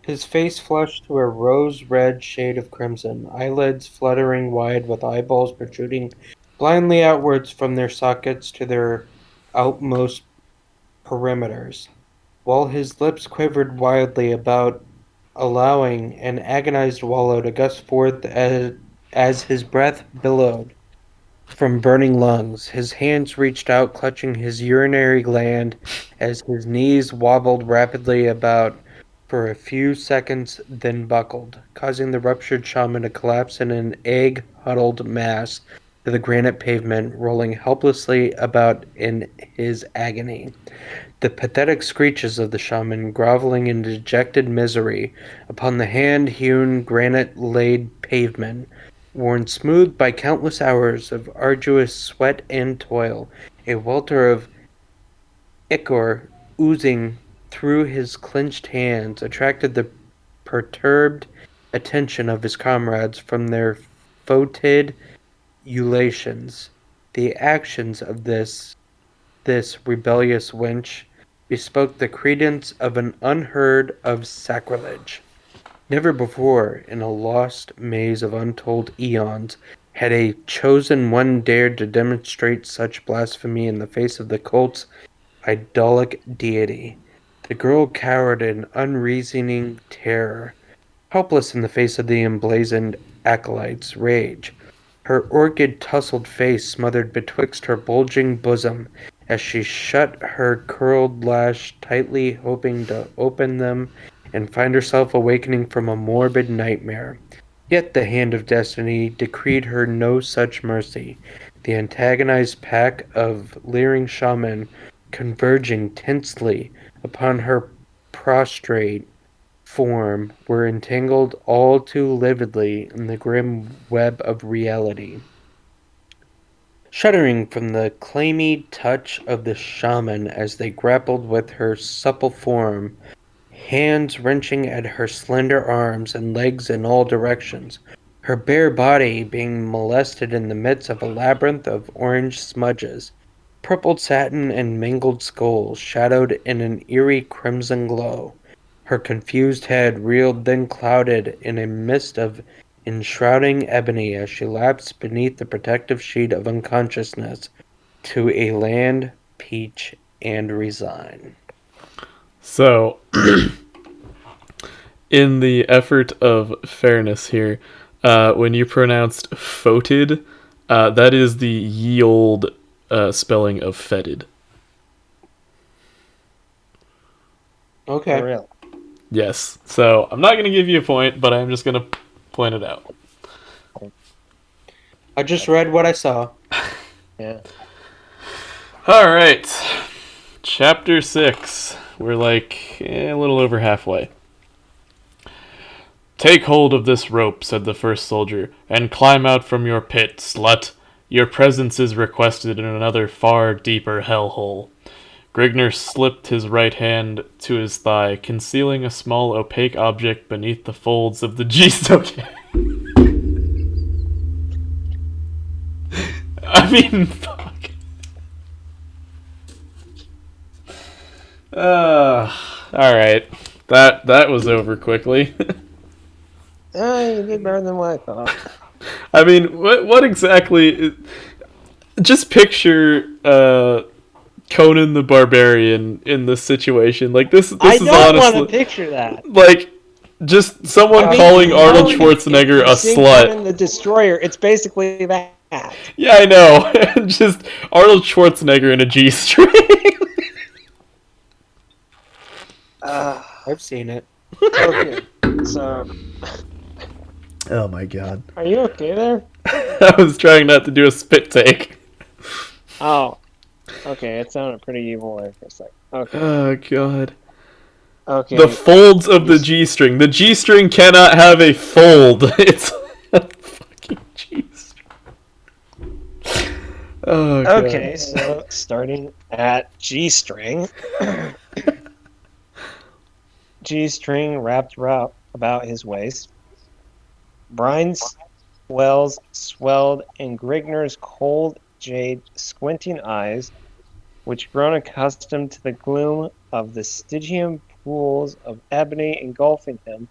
his face flushed to a rose-red shade of crimson, eyelids fluttering wide with eyeballs protruding blindly outwards from their sockets to their outmost perimeters, while his lips quivered wildly about, allowing an agonized wallow to gust forth as his breath billowed from burning lungs. His hands reached out, clutching his urinary gland as his knees wobbled rapidly about for a few seconds, then buckled, causing the ruptured shaman to collapse in an egg-huddled mass to the granite pavement, rolling helplessly about in his agony. The pathetic screeches of the shaman, groveling in dejected misery upon the hand-hewn granite-laid pavement, worn smooth by countless hours of arduous sweat and toil, a welter of ichor oozing through his clenched hands, attracted the perturbed attention of his comrades from their fotid ululations. The actions of this rebellious wench bespoke the credence of an unheard of sacrilege. Never before, in a lost maze of untold eons, had a chosen one dared to demonstrate such blasphemy in the face of the cult's idolic deity. The girl cowered in unreasoning terror, helpless in the face of the emblazoned acolyte's rage, her orchid tousled face smothered betwixt her bulging bosom as she shut her curled lash tightly, hoping to open them and find herself awakening from a morbid nightmare. Yet the hand of destiny decreed her no such mercy. The antagonized pack of leering shaman converging tensely upon her prostrate form were entangled all too lividly in the grim web of reality. Shuddering from the clammy touch of the shaman as they grappled with her supple form, hands wrenching at her slender arms and legs in all directions, her bare body being molested in the midst of a labyrinth of orange smudges, purpled satin and mangled skulls shadowed in an eerie crimson glow. Her confused head reeled, then clouded in a mist of enshrouding ebony as she lapsed beneath the protective sheet of unconsciousness to a land, peach, and resign. So, in the effort of fairness here, when you pronounced fotid, that is the ye old spelling of fetid. Okay. For real. Yes. So I'm not going to give you a point, but I'm just going to point it out. I just read what I saw. Yeah. All right. Chapter 6. We're like a little over halfway. "Take hold of this rope," said the first soldier, "and climb out from your pit, slut. Your presence is requested in another far deeper hellhole." Grigner slipped his right hand to his thigh, concealing a small opaque object beneath the folds of the G-Stoke. I mean, fuck. Alright. That was over quickly. You did better than what I thought. I mean, what exactly... Just picture Conan the Barbarian in this situation. Like, this I is don't want honestly... to picture that. Like, just someone I mean, calling Arnold Conan- Schwarzenegger if a you've seen slut. Conan the Destroyer, it's basically that. At. Yeah, I know. Just Arnold Schwarzenegger in a G-string. Uh, I've seen it. okay, so Oh my god. are you okay there? I was trying not to do a spit take. Oh, okay. It sounded pretty evil there for a second. Okay, Oh god. The okay. folds of You the G string. The G string cannot have a fold. It's a fucking G string. Oh god. Okay, so starting at G string. G string wrapped about his waist. Brine's wells swelled in Grigner's cold jade squinting eyes, which grown accustomed to the gloom of the Stygian pools of ebony engulfing him,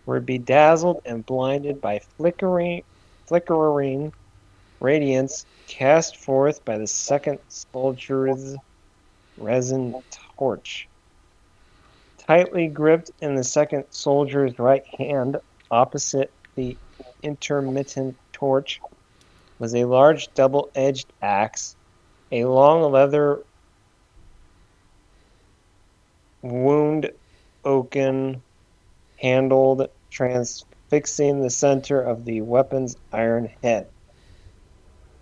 were bedazzled and blinded by flickering radiance cast forth by the second soldier's resin torch. Tightly gripped in the second soldier's right hand, opposite the intermittent torch, was a large double-edged axe, a long leather wound oaken handled, transfixing the center of the weapon's iron head.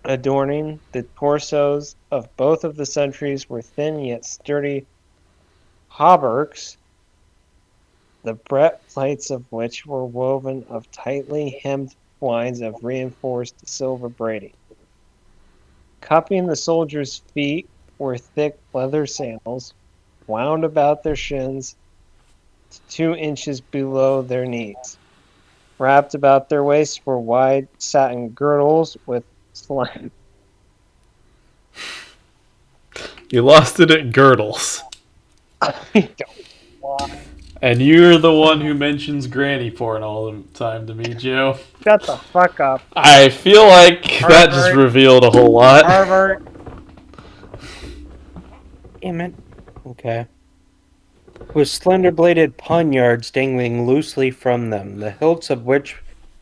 Adorning the torsos of both of the sentries were thin yet sturdy hauberks, the breastplates of which were woven of tightly hemmed twines of reinforced silver braiding. Cupping the soldiers' feet were thick leather sandals, wound about their shins to 2 inches below their knees. Wrapped about their waists were wide satin girdles with slant. You lost it at girdles. I don't know why. And you're the one who mentions granny porn all the time to me, Joe. Shut the fuck up. I feel like that just Harvard. revealed a whole lot. Harvard. Damn it. Okay. With slender-bladed poniards dangling loosely from them, the hilts of which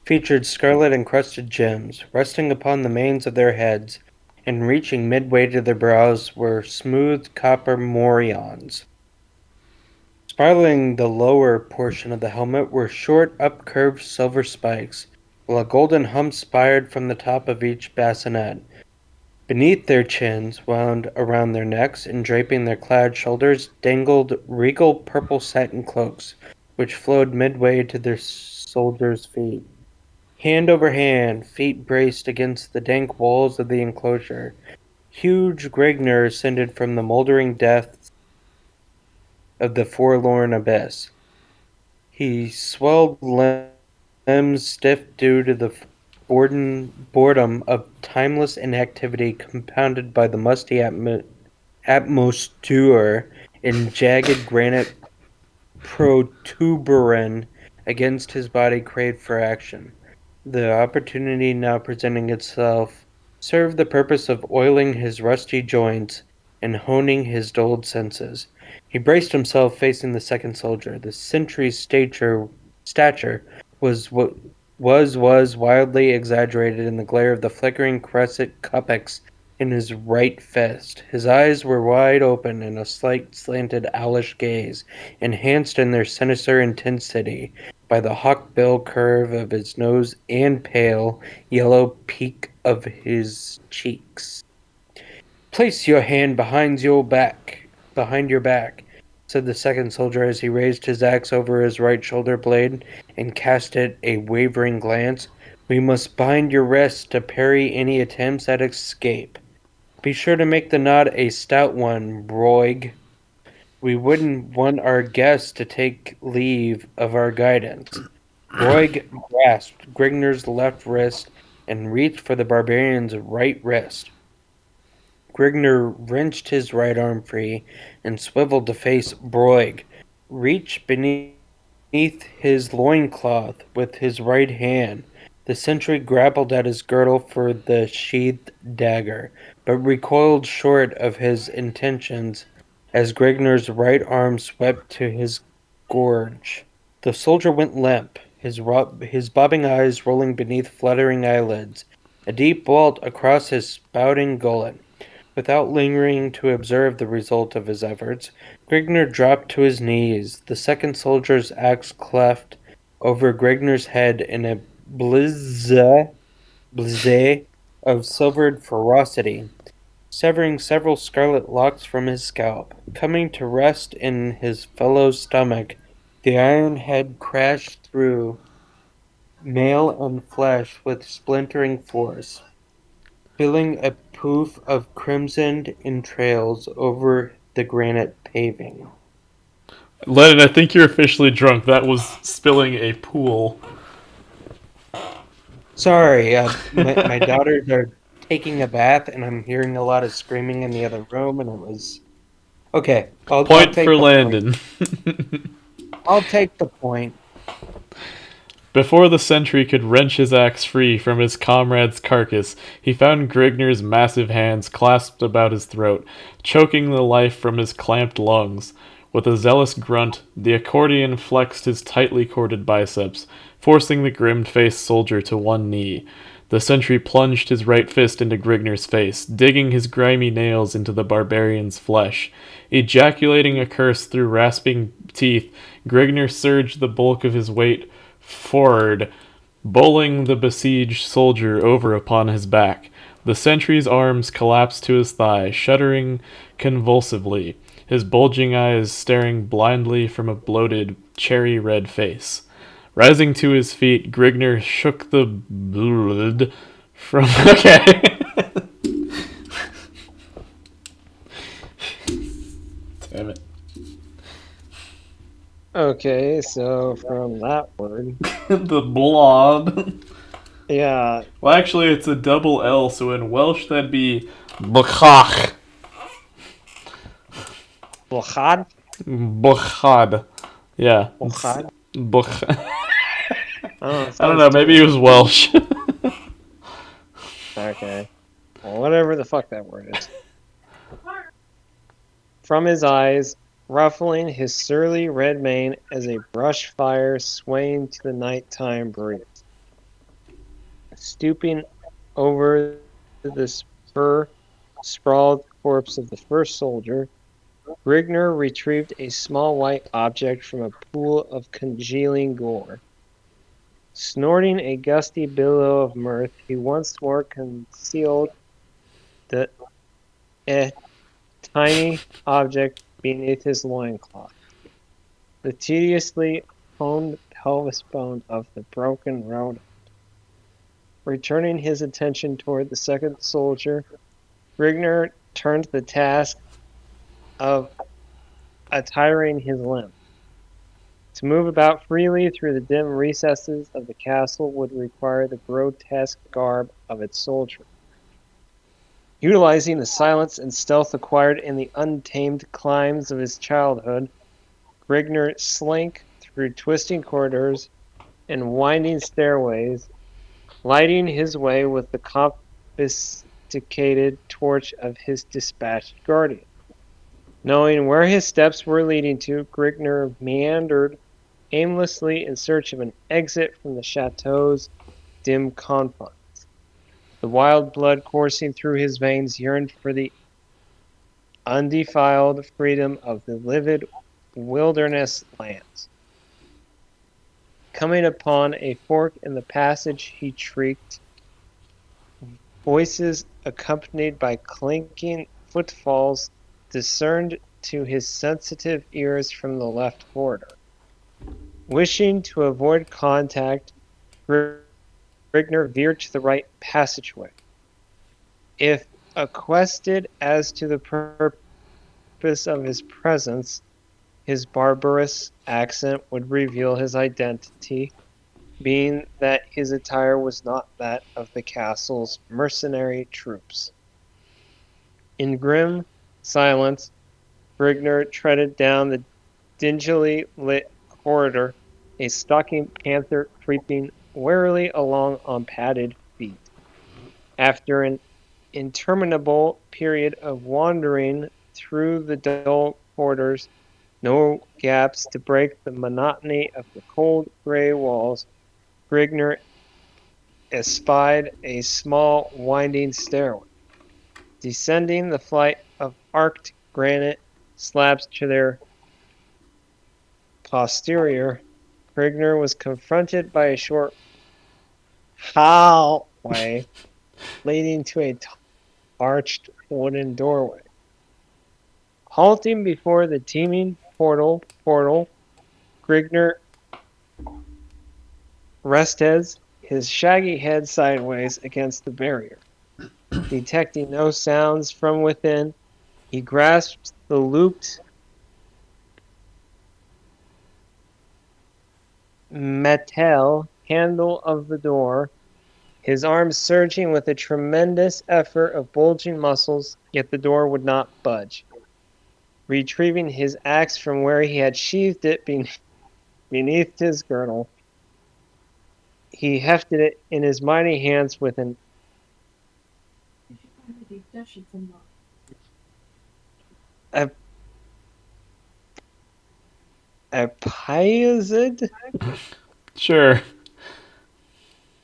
featured scarlet-encrusted gems, resting upon the manes of their heads, and reaching midway to their brows were smooth copper morions. Spiraling the lower portion of the helmet were short, upcurved silver spikes, while a golden hump spired from the top of each bassinet. Beneath their chins, wound around their necks and draping their clad shoulders, dangled regal purple satin cloaks, which flowed midway to their soldiers' feet. Hand over hand, feet braced against the dank walls of the enclosure, huge Grigner ascended from the moldering depths of the forlorn abyss. He swelled limbs stiff due to the boredom of timeless inactivity compounded by the musty atmosphere and jagged granite protuberance against his body craved for action. The opportunity now presenting itself served the purpose of oiling his rusty joints and honing his dulled senses. He braced himself facing the second soldier. The sentry's stature was what was wildly exaggerated in the glare of the flickering crescent cuppix in his right fist. His eyes were wide open in a slight slanted owlish gaze, enhanced in their sinister intensity by the hawk-bill curve of his nose and pale yellow peak of his cheeks. "Place your hand behind your back," said the second soldier as he raised his axe over his right shoulder blade and cast it a wavering glance. "We must bind your wrists to parry any attempts at escape. Be sure to make the knot a stout one, Broig. We wouldn't want our guests to take leave of our guidance." Broig grasped Grigner's left wrist and reached for the barbarian's right wrist. Grigner wrenched his right arm free and swiveled to face Broig, reached beneath his loincloth with his right hand. The sentry grappled at his girdle for the sheathed dagger, but recoiled short of his intentions as Grigner's right arm swept to his gorge. The soldier went limp, his bobbing eyes rolling beneath fluttering eyelids. a deep welt across his spouting gullet. Without lingering to observe the result of his efforts, Grigner dropped to his knees, the second soldier's axe cleft over Grigner's head in a blizzé of silvered ferocity, severing several scarlet locks from his scalp. Coming to rest in his fellow's stomach, the iron head crashed through mail and flesh with splintering force, spilling a poof of crimsoned entrails over the granite paving. Lennon, I think you're officially drunk. That was spilling a pool. Sorry, my daughters are taking a bath, and I'm hearing a lot of screaming in the other room, and it was okay. I'll Point for take the point. Landon. I'll take the point. Before the sentry could wrench his axe free from his comrade's carcass, he found Grigner's massive hands clasped about his throat, choking the life from his clamped lungs. With a zealous grunt, the accordion flexed his tightly corded biceps, forcing the grim-faced soldier to one knee. The sentry plunged his right fist into Grigner's face, digging his grimy nails into the barbarian's flesh. Ejaculating a curse through rasping teeth, Grigner surged the bulk of his weight forward, bowling the besieged soldier over upon his back. The sentry's arms collapsed to his thigh, shuddering convulsively, his bulging eyes staring blindly from a bloated, cherry-red face. Rising to his feet, Grigner shook the blood from... Okay. Damn it. Okay, so from that word, The blood. yeah, Well, actually, it's a double L, so in Welsh that'd be Bwchach. Blchad? Bwchad. Yeah. Blchad? Bwch. Oh, it I don't sounds know, maybe he was Welsh. okay. Well, whatever the fuck that word is. From his eyes, ruffling his surly red mane as a brush fire swaying to the nighttime breeze. Stooping over the sprawled corpse of the first soldier, Grigner retrieved a small white object from a pool of congealing gore. Snorting a gusty billow of mirth, he once more concealed the tiny object beneath his loincloth. The tediously honed pelvis bone of the broken rodent. Returning his attention toward the second soldier, Grigner turned to the task of attiring his limb. To move about freely through the dim recesses of the castle would require the grotesque garb of its soldier. Utilizing the silence and stealth acquired in the untamed climes of his childhood, Grigner slank through twisting corridors and winding stairways, lighting his way with the confiscated torch of his dispatched guardian. Knowing where his steps were leading to, Grigner meandered aimlessly in search of an exit from the chateau's dim confines. The wild blood coursing through his veins yearned for the undefiled freedom of the livid wilderness lands. Coming upon a fork in the passage, he shrieked. Voices accompanied by clinking footfalls discerned to his sensitive ears from the left corridor. Wishing to avoid contact, Grigner veered to the right passageway. If questioned as to the purpose of his presence, his barbarous accent would reveal his identity, being that his attire was not that of the castle's mercenary troops. In grim silence, Grigner treaded down the dingily lit corridor, a stalking panther creeping warily along on padded feet. After an interminable period of wandering through the dull corridors, no gaps to break the monotony of the cold gray walls, Grigner espied a small winding stairway. Descending the flight of arced granite slabs to their posterior, Grigner was confronted by a short hallway leading to a arched wooden doorway. Halting before the teeming portal, Grigner rested his shaggy head sideways against the barrier. Detecting no sounds from within, he grasped the looped metal handle of the door, his arms surging with a tremendous effort of bulging muscles, yet the door would not budge. Retrieving his axe from where he had sheathed it beneath his girdle, he hefted it in his mighty hands with an appeased Sure.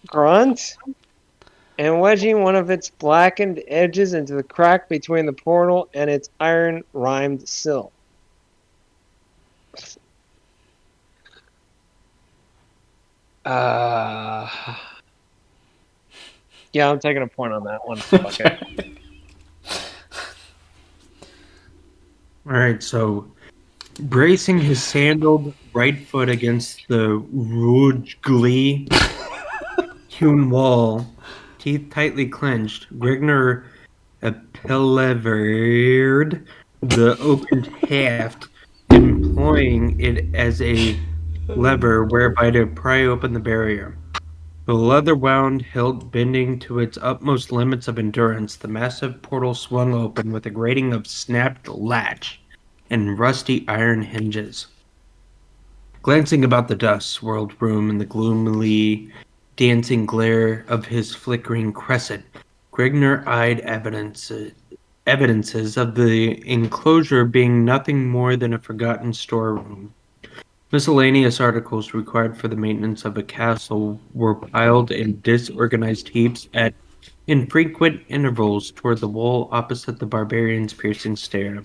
grunt, and wedging one of its blackened edges into the crack between the portal and its iron-rimed sill. Yeah, I'm taking a point on that one. Fuck it. All right, so bracing his sandaled right foot against the rudely hewn wall, teeth tightly clenched, Grigner appelevered the oaken haft, employing it as a lever whereby to pry open the barrier. The leather-wound hilt bending to its utmost limits of endurance, the massive portal swung open with a grating of snapped latch and rusty iron hinges. Glancing about the dust-swirled room in the gloomily dancing glare of his flickering cresset, Grigner eyed evidences of the enclosure being nothing more than a forgotten storeroom. Miscellaneous articles required for the maintenance of a castle were piled in disorganized heaps at infrequent intervals toward the wall opposite the barbarian's piercing stare.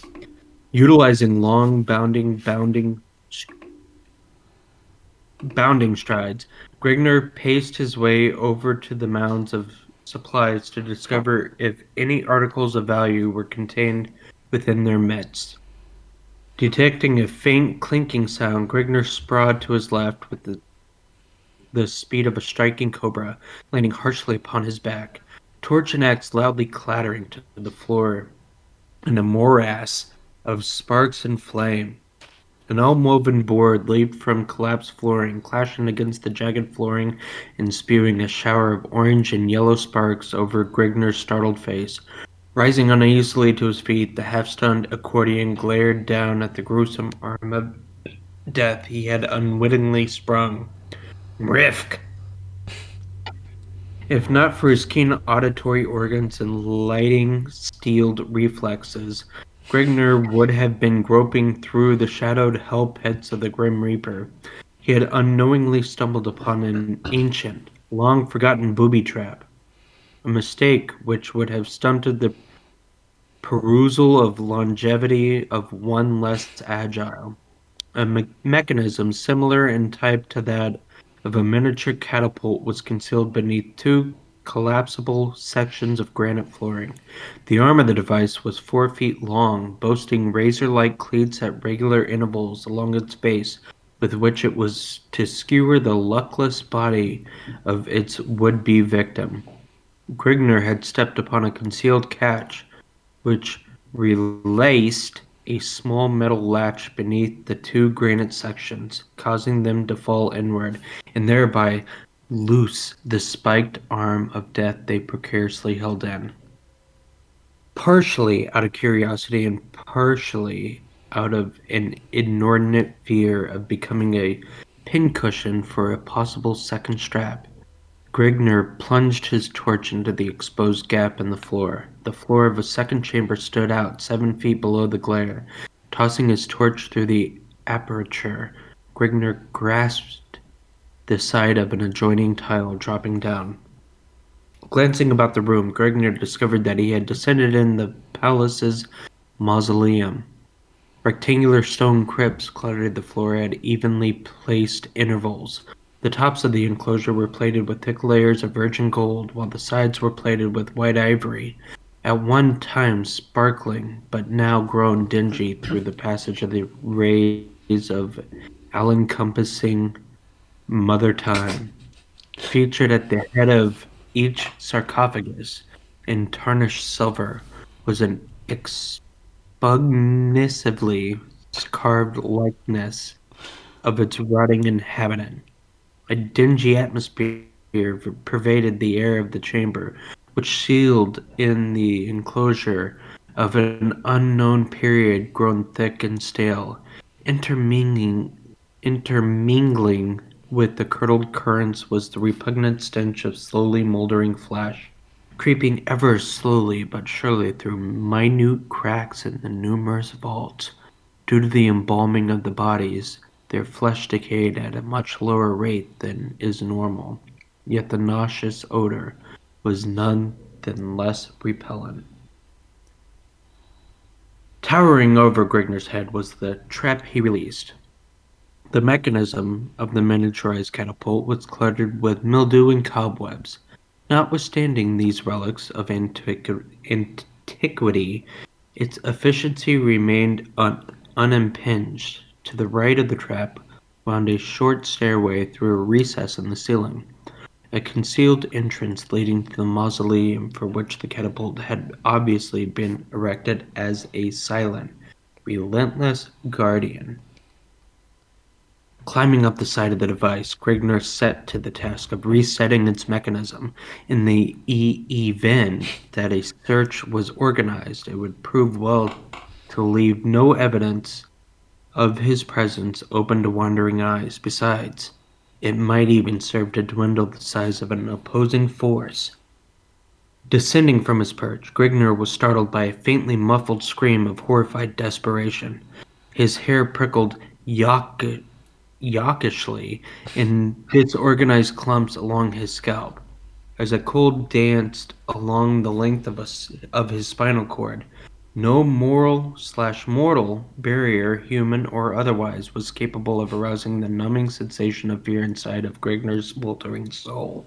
Utilizing long bounding strides, Grigner paced his way over to the mounds of supplies to discover if any articles of value were contained within their midst. Detecting a faint clinking sound, Grigner sprawled to his left with the speed of a striking cobra, landing harshly upon his back, torch and axe loudly clattering to the floor in a morass of sparks and flame. An unwoven board leaped from collapsed flooring, clashing against the jagged flooring and spewing a shower of orange and yellow sparks over Grigner's startled face. Rising uneasily to his feet, the half-stunned accordion glared down at the gruesome arm of death he had unwittingly sprung. Rifk! If not for his keen auditory organs and lightning steeled reflexes, Grigner would have been groping through the shadowed hell pits of the Grim Reaper. He had unknowingly stumbled upon an ancient, long-forgotten booby trap, a mistake which would have stunted the perusal of longevity of one less agile. A mechanism similar in type to that of a miniature catapult was concealed beneath two collapsible sections of granite flooring. The arm of the device was 4 feet long, boasting razor-like cleats at regular intervals along its base, with which it was to skewer the luckless body of its would-be victim. Grigner had stepped upon a concealed catch, which relaced a small metal latch beneath the two granite sections, causing them to fall inward, and thereby loose the spiked arm of death they precariously held in. Partially out of curiosity and partially out of an inordinate fear of becoming a pincushion for a possible second strap, Grigner plunged his torch into the exposed gap in the floor. The floor of a second chamber stood out 7 feet below the glare. Tossing his torch through the aperture, Grigner grasped the side of an adjoining tile, dropping down. Glancing about the room, Gregner discovered that he had descended in the palace's mausoleum. Rectangular stone crypts cluttered the floor at evenly placed intervals. The tops of the enclosure were plated with thick layers of virgin gold, while the sides were plated with white ivory, at one time sparkling, but now grown dingy through the passage of the rays of all-encompassing Mother Time. Featured at the head of each sarcophagus, in tarnished silver, was an expugnatively carved likeness of its rotting inhabitant. A dingy atmosphere pervaded the air of the chamber, which sealed in the enclosure of an unknown period grown thick and stale, intermingling intermingling with the curdled currents was the repugnant stench of slowly moldering flesh, creeping ever slowly but surely through minute cracks in the numerous vaults. Due to the embalming of the bodies, their flesh decayed at a much lower rate than is normal, yet the nauseous odor was none the less repellent. Towering over Grigner's head was the trap he released. The mechanism of the miniaturized catapult was cluttered with mildew and cobwebs. Notwithstanding these relics of antiquity, its efficiency remained unimpinged. To the right of the trap wound a short stairway through a recess in the ceiling, a concealed entrance leading to the mausoleum for which the catapult had obviously been erected as a silent, relentless guardian. Climbing up the side of the device, Grigner set to the task of resetting its mechanism. In the event that a search was organized, it would prove well to leave no evidence of his presence open to wandering eyes. Besides, it might even serve to dwindle the size of an opposing force. Descending from his perch, Grigner was startled by a faintly muffled scream of horrified desperation. His hair prickled yawkishly in disorganized clumps along his scalp, as a cold danced along the length of his spinal cord. No moral/mortal barrier, human or otherwise, was capable of arousing the numbing sensation of fear inside of Grigner's weltering soul.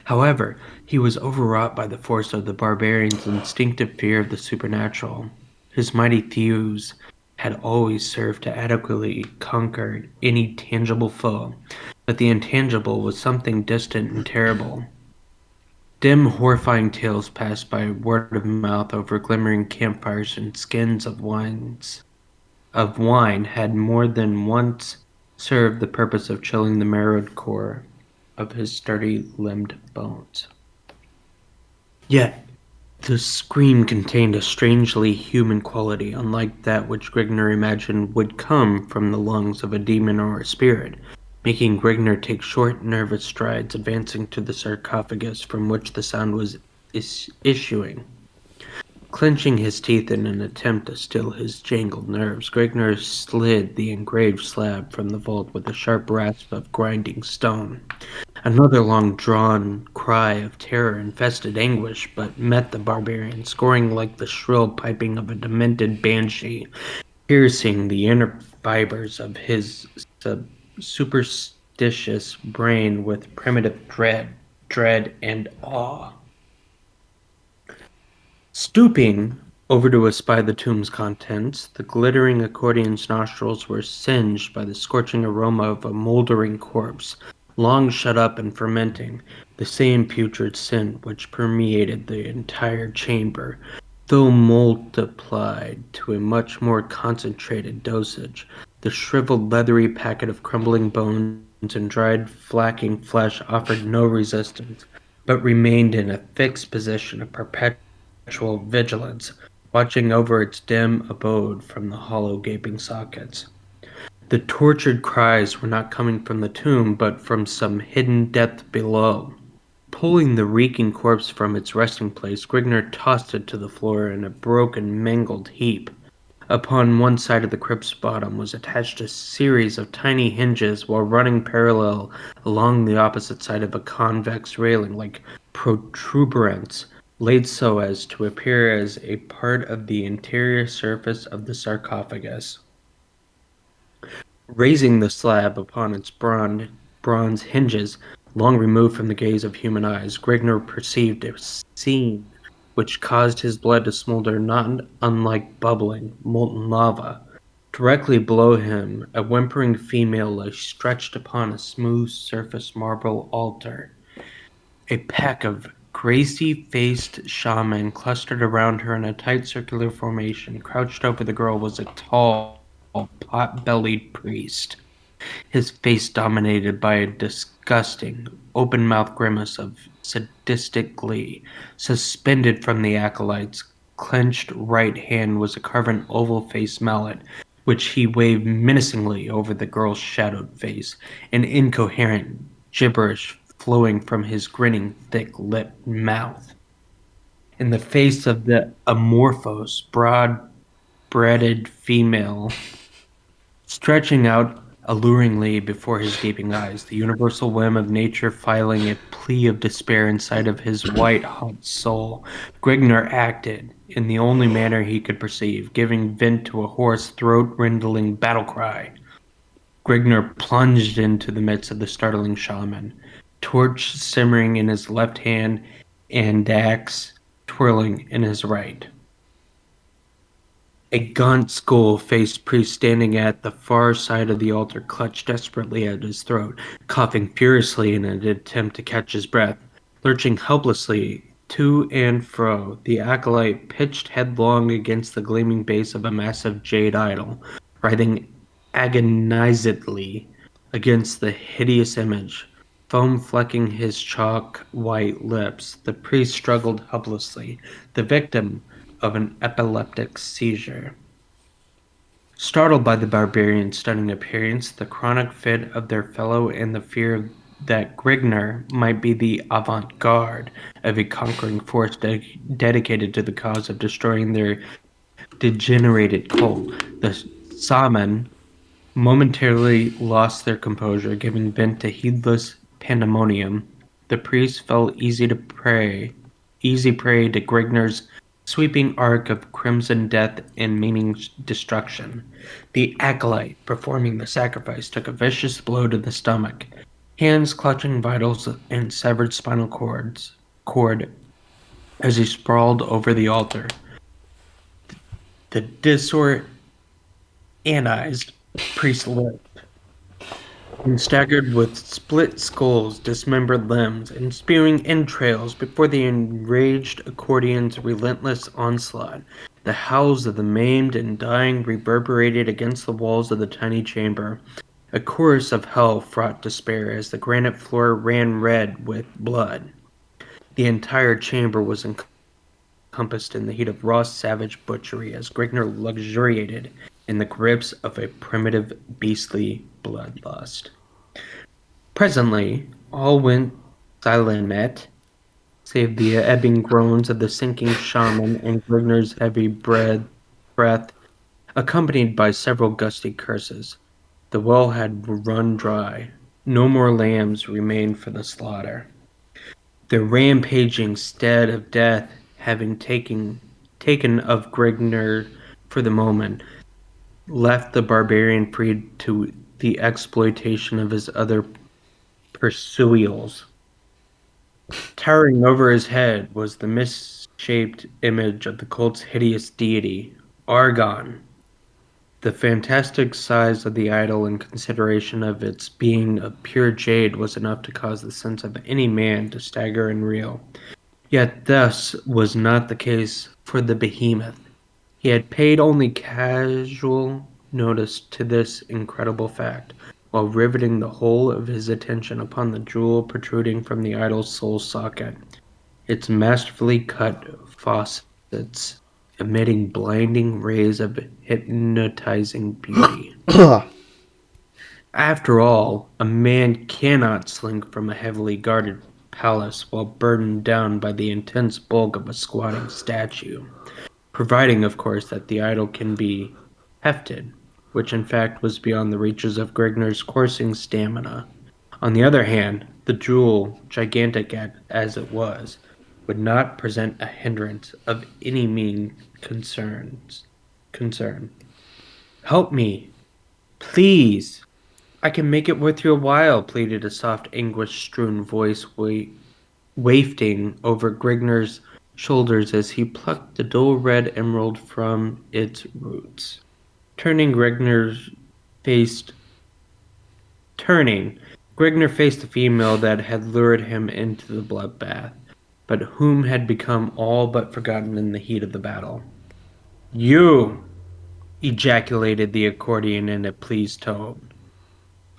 However, he was overwrought by the force of the barbarian's instinctive fear of the supernatural. His mighty thews had always served to adequately conquer any tangible foe, but the intangible was something distant and terrible. Dim, horrifying tales passed by word of mouth over glimmering campfires and skins of wine had more than once served the purpose of chilling the marrowed core of his sturdy-limbed bones. Yet the scream contained a strangely human quality, unlike that which Grigner imagined would come from the lungs of a demon or a spirit, making Grigner take short, nervous strides, advancing to the sarcophagus from which the sound was issuing. Clenching his teeth in an attempt to still his jangled nerves, Grigner slid the engraved slab from the vault with a sharp rasp of grinding stone. Another long-drawn cry of terror-infested anguish, but met the barbarian, scoring like the shrill piping of a demented banshee, piercing the inner fibers of his superstitious brain with primitive dread, and awe. Stooping over to espy the tomb's contents, the glittering accordion's nostrils were singed by the scorching aroma of a moldering corpse, long shut up and fermenting, the same putrid scent which permeated the entire chamber, though multiplied to a much more concentrated dosage. The shriveled, leathery packet of crumbling bones and dried, flaking flesh offered no resistance, but remained in a fixed position of perpetual vigilance, watching over its dim abode from the hollow, gaping sockets. The tortured cries were not coming from the tomb, but from some hidden depth below. Pulling the reeking corpse from its resting place, Grigner tossed it to the floor in a broken, mangled heap. Upon one side of the crypt's bottom was attached a series of tiny hinges, while running parallel along the opposite side of a convex railing, like protuberance laid so as to appear as a part of the interior surface of the sarcophagus. Raising the slab upon its bronze hinges, long removed from the gaze of human eyes, Grigner perceived a scene which caused his blood to smolder not unlike bubbling, molten lava. Directly below him, a whimpering female lay stretched upon a smooth surfaced marble altar. A pack of crazy-faced shaman clustered around her in a tight circular formation. Crouched over the girl was a tall, pot-bellied priest, his face dominated by a disgusting, open-mouthed grimace of sadistic glee. Suspended from the acolyte's clenched right hand was a carven oval-faced mallet, which he waved menacingly over the girl's shadowed face, an incoherent gibberish flowing from his grinning, thick-lipped mouth. In the face of the amorphous, broad-breasted female, stretching out alluringly before his gaping eyes, the universal whim of nature filing a plea of despair inside of his white-hot soul, Grigner acted in the only manner he could perceive, giving vent to a hoarse, throat-rending battle cry. Grigner plunged into the midst of the startling shaman, torch simmering in his left hand and axe twirling in his right. A gaunt skull-faced priest standing at the far side of the altar clutched desperately at his throat, coughing furiously in an attempt to catch his breath. Lurching helplessly to and fro, the acolyte pitched headlong against the gleaming base of a massive jade idol, writhing agonizedly against the hideous image, foam flecking his chalk-white lips. The priest struggled helplessly, the victim of an epileptic seizure. Startled by the barbarian's stunning appearance, the chronic fit of their fellow, and the fear that Grigner might be the avant-garde of a conquering force dedicated to the cause of destroying their degenerated cult, the shaman momentarily lost their composure, giving vent to heedless pandemonium. The priest fell easy prey to Grigner's sweeping arc of crimson death and meaning destruction. The acolyte, performing the sacrifice, took a vicious blow to the stomach, hands clutching vitals and severed spinal cord as he sprawled over the altar. The disorganized priest limped and staggered with split skulls, dismembered limbs, and spewing entrails before the enraged accordion's relentless onslaught. The howls of the maimed and dying reverberated against the walls of the tiny chamber, a chorus of hell fraught despair as the granite floor ran red with blood. The entire chamber was encompassed in the heat of raw savage butchery as Grigner luxuriated in the grips of a primitive, beastly bloodlust. Presently, all went silent, save the ebbing groans of the sinking shaman and Grigner's heavy breath, accompanied by several gusty curses. The well had run dry. No more lambs remained for the slaughter. The rampaging stead of death having taken of Grigner for the moment, left the barbarian free to the exploitation of his other pursuers. Towering over his head was the misshaped image of the cult's hideous deity, Argon. The fantastic size of the idol and consideration of its being of pure jade was enough to cause the sense of any man to stagger and reel. Yet thus was not the case for the behemoth. He had paid only casual notice to this incredible fact, while riveting the whole of his attention upon the jewel protruding from the idol's soul socket, its masterfully cut faucets emitting blinding rays of hypnotizing beauty. After all, a man cannot slink from a heavily guarded palace while burdened down by the intense bulk of a squatting statue, providing, of course, that the idol can be hefted, which in fact was beyond the reaches of Grigner's coursing stamina. On the other hand, The jewel, gigantic as it was, would not present a hindrance of any mean concern. Help me, please. I can make it worth your while, pleaded a soft, anguish-strewn voice wafting over Grigner's shoulders as he plucked the dull red emerald from its roots. Turning, Grigner faced the female that had lured him into the bloodbath, but whom had become all but forgotten in the heat of the battle. You! Ejaculated the accordion in a pleased tone.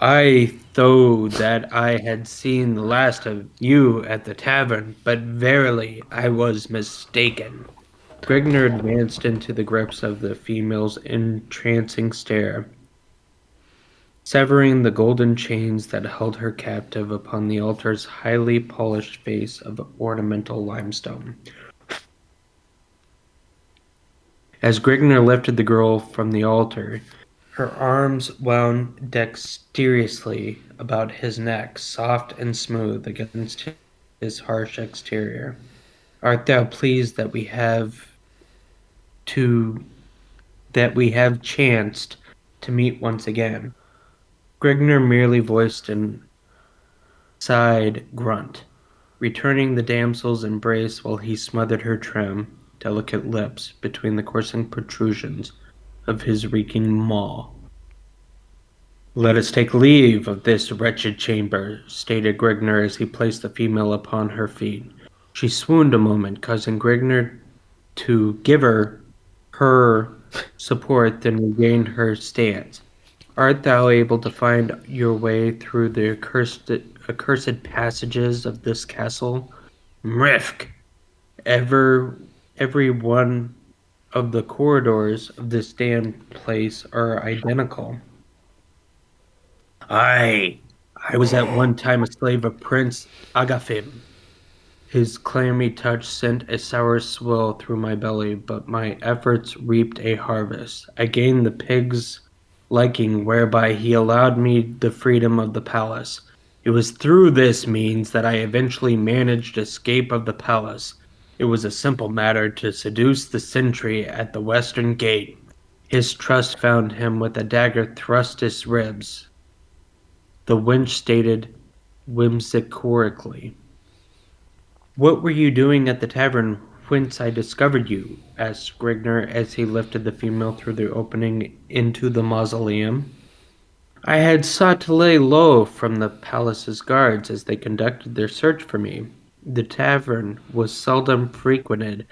I thought that I had seen the last of you at the tavern, but verily I was mistaken. Grigner advanced into the grips of the female's entrancing stare, severing the golden chains that held her captive upon the altar's highly polished face of ornamental limestone. As Grigner lifted the girl from the altar, her arms wound dexterously about his neck, soft and smooth against his harsh exterior. Art thou pleased that we have chanced to meet once again? Grigner merely voiced an sighed grunt, returning the damsel's embrace while he smothered her trim, delicate lips between the coursing protrusions of his reeking maw. Let us take leave of this wretched chamber, stated Grigner as he placed the female upon her feet. She swooned a moment, causing Grigner to give her support, then regained her stance. Art thou able to find your way through the accursed passages of this castle? Mrifk! Every one of the corridors of this damned place are identical. I was at one time a slave of Prince Agafim. His clammy touch sent a sour swell through my belly, but my efforts reaped a harvest. I gained the pig's liking, whereby he allowed me the freedom of the palace. It was through this means that I eventually managed escape of the palace. It was a simple matter to seduce the sentry at the western gate. His trust found him with a dagger thrust his ribs. The wench stated whimsically. What were you doing at the tavern whence I discovered you? Asked Grigner as he lifted the female through the opening into the mausoleum. I had sought to lay low from the palace's guards as they conducted their search for me. The tavern was seldom frequented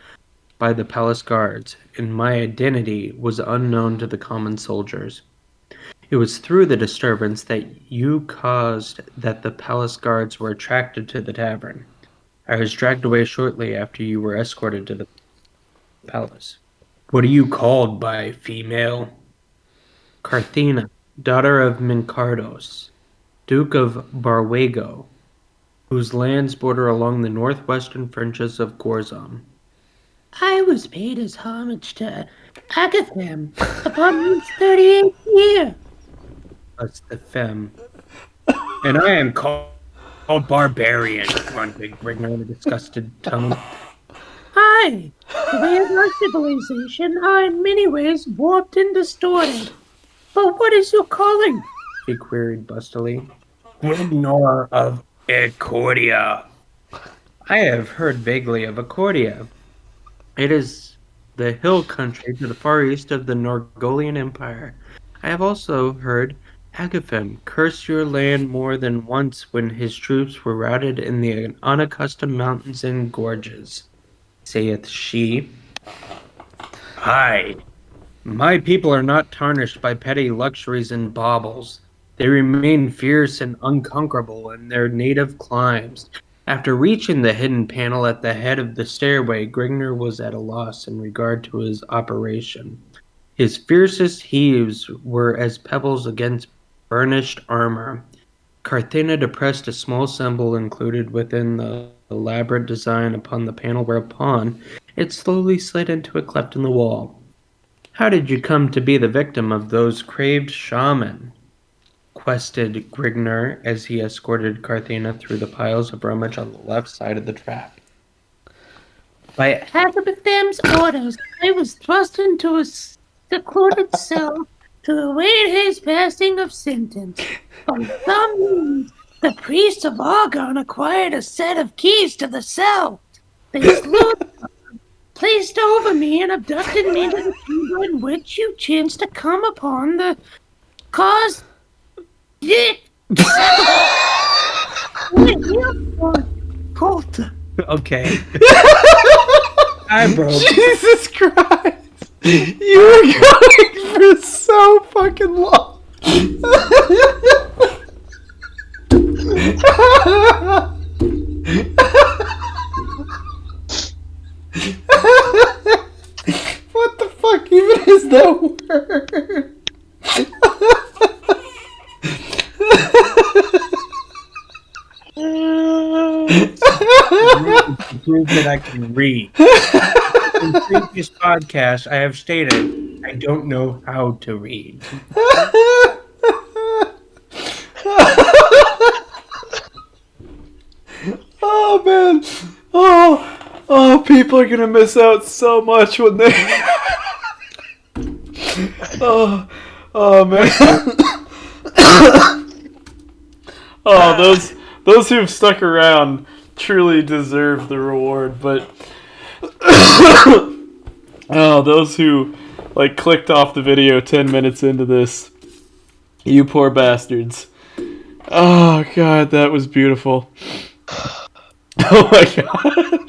by the palace guards, and my identity was unknown to the common soldiers. It was through the disturbance that you caused that the palace guards were attracted to the tavern. I was dragged away shortly after you were escorted to the palace. What are you called by, female? Carthena, daughter of Mincardos, Duke of Barwego, whose lands border along the northwestern fringes of Gorzon. I was paid as homage to Agatham upon his 38th year. That's the femme. And I am called barbarian, grunted Grigner in a disgusted tone. Aye, the ways of our civilization are in many ways warped and distorted. But what is your calling? She queried bustily. Grignor of Ecordia. I have heard vaguely of Ecordia. It is the hill country to the far east of the Norgolian Empire. I have also heard Agatham cursed your land more than once when his troops were routed in the unaccustomed mountains and gorges, saith she. Aye, my people are not tarnished by petty luxuries and baubles. They remain fierce and unconquerable in their native climes. After reaching the hidden panel at the head of the stairway, Grigner was at a loss in regard to his operation. His fiercest heaves were as pebbles against burnished armor. Carthena depressed a small symbol included within the elaborate design upon the panel, whereupon it slowly slid into a cleft in the wall. How did you come to be the victim of those craved shaman? requested Grigner as he escorted Carthena through the piles of bromage on the left side of the trap. By Agatham's orders, I was thrust into a secluded cell to await his passing of sentence. By some means, the priest of Argon acquired a set of keys to the cell. They slew placed over me and abducted me to the chamber in which you chanced to come upon the cause. Okay. I broke. Jesus Christ! You were going for so fucking long. What the fuck even is that word? To prove that I can read. In previous podcasts, I have stated I don't know how to read. Oh man! Oh, people are gonna miss out so much when they. oh man! Oh, those who've stuck around truly deserve the reward, but oh, those who clicked off the video 10 minutes into this, you poor bastards. Oh god, that was beautiful. Oh my god.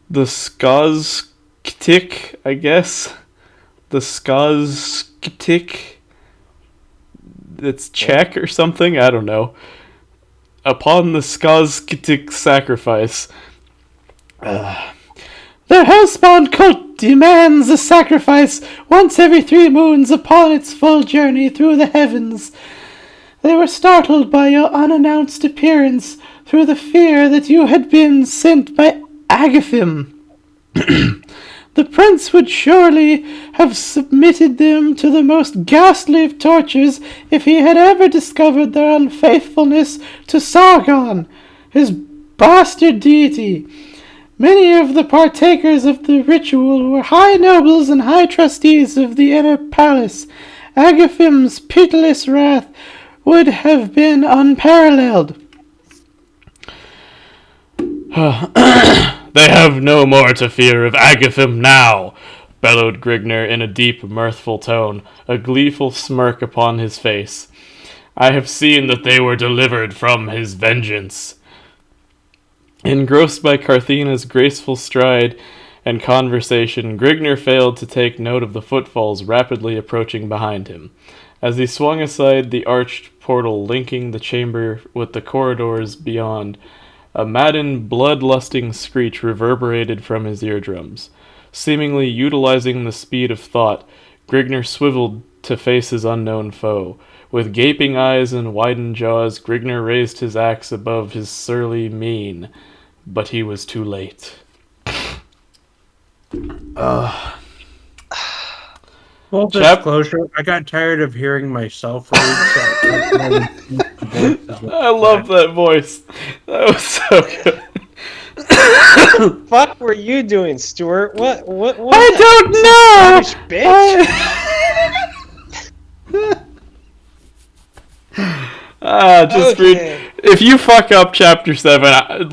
The Skazktik, I guess. The Skazktik. It's Czech or something? I don't know. Upon the Skazktik sacrifice. The Hellspawn cult demands a sacrifice once every 3 moons upon its full journey through the heavens. They were startled by your unannounced appearance through the fear that you had been sent by Agathim. The prince would surely have submitted them to the most ghastly of tortures if he had ever discovered their unfaithfulness to Sargon, his bastard deity. Many of the partakers of the ritual were high nobles and high trustees of the inner palace. Agathim's pitiless wrath would have been unparalleled. They have no more to fear of Agathim now, bellowed Grigner in a deep, mirthful tone, a gleeful smirk upon his face. I have seen that they were delivered from his vengeance. Engrossed by Carthena's graceful stride and conversation, Grigner failed to take note of the footfalls rapidly approaching behind him. As he swung aside the arched portal linking the chamber with the corridors beyond, a maddened, blood-lusting screech reverberated from his eardrums. Seemingly utilizing the speed of thought, Grigner swiveled to face his unknown foe. With gaping eyes and widened jaws, Grigner raised his axe above his surly mien. But he was too late. Full disclosure, I got tired of hearing myself read, so I love that voice. That was so good. What the fuck were you doing, Stuart? What I don't know! Bitch? Just Okay. read. If you fuck up chapter 7,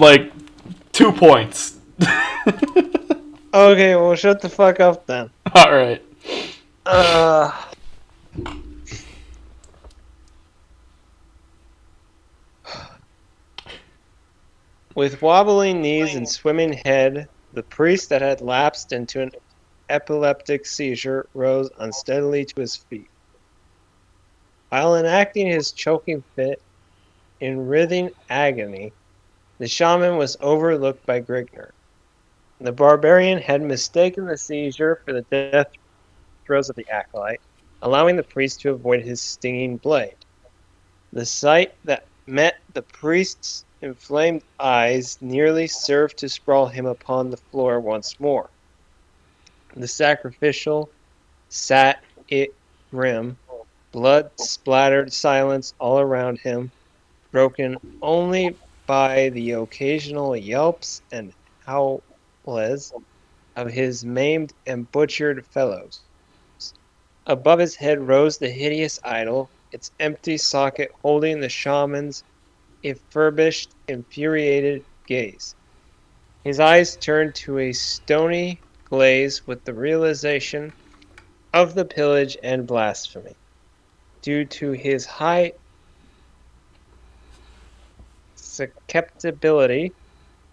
2 points. Okay, well, shut the fuck up then. Alright. With wobbling knees and swimming head, the priest that had lapsed into an epileptic seizure rose unsteadily to his feet. While enacting his choking fit in writhing agony, the shaman was overlooked by Grigner. The barbarian had mistaken the seizure for the death throes of the acolyte, allowing the priest to avoid his stinging blade. The sight that met the priest's inflamed eyes nearly served to sprawl him upon the floor once more. The sacrificial sat it grim, blood-splattered silence all around him, broken only by the occasional yelps and howls of his maimed and butchered fellows. Above his head rose the hideous idol, its empty socket holding the shaman's furbished, infuriated gaze. His eyes turned to a stony glaze with the realization of the pillage and blasphemy. Due to his high susceptibility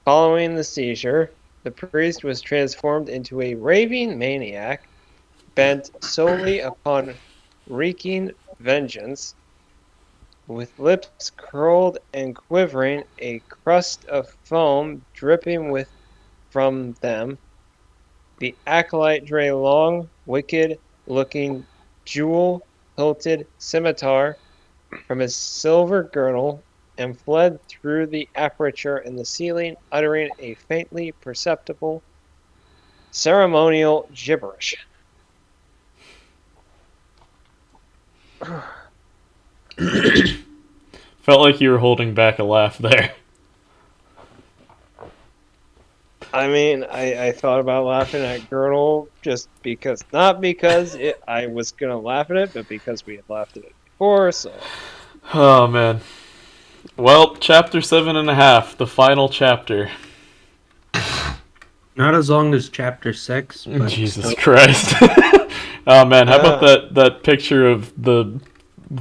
following the seizure, the priest was transformed into a raving maniac bent solely upon wreaking vengeance. With lips curled and quivering, a crust of foam dripping from them, the acolyte drew a long, wicked-looking, jewel-hilted scimitar from his silver girdle and fled through the aperture in the ceiling, uttering a faintly perceptible ceremonial gibberish. Felt like you were holding back a laugh there. I mean, I thought about laughing at Girdle just because, not because I was gonna laugh at it, but because we had laughed at it before, so. Oh man. Well, chapter 7.5, the final chapter. Not as long as chapter 6, but Jesus still. Christ. Oh man, how about that picture of the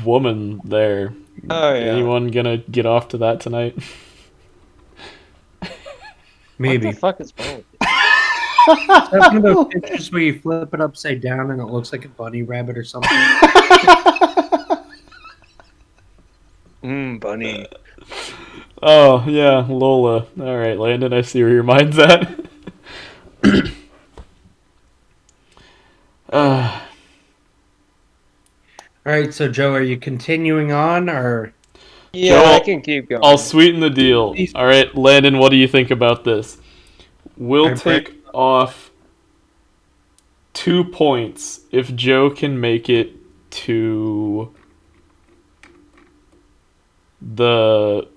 woman there? Oh, yeah. Anyone gonna get off to that tonight? Maybe. What the fuck is wrong with you? Is that one of those pictures where you flip it upside down and it looks like a bunny rabbit or something? Bunny. Oh, yeah, Lola. Alright, Landon, I see where your mind's at. Alright, so Joe, are you continuing on, or? Yeah, Joe, I can keep going. I'll sweeten the deal. Alright, Landon, what do you think about this? We'll take off 2 points if Joe can make it to the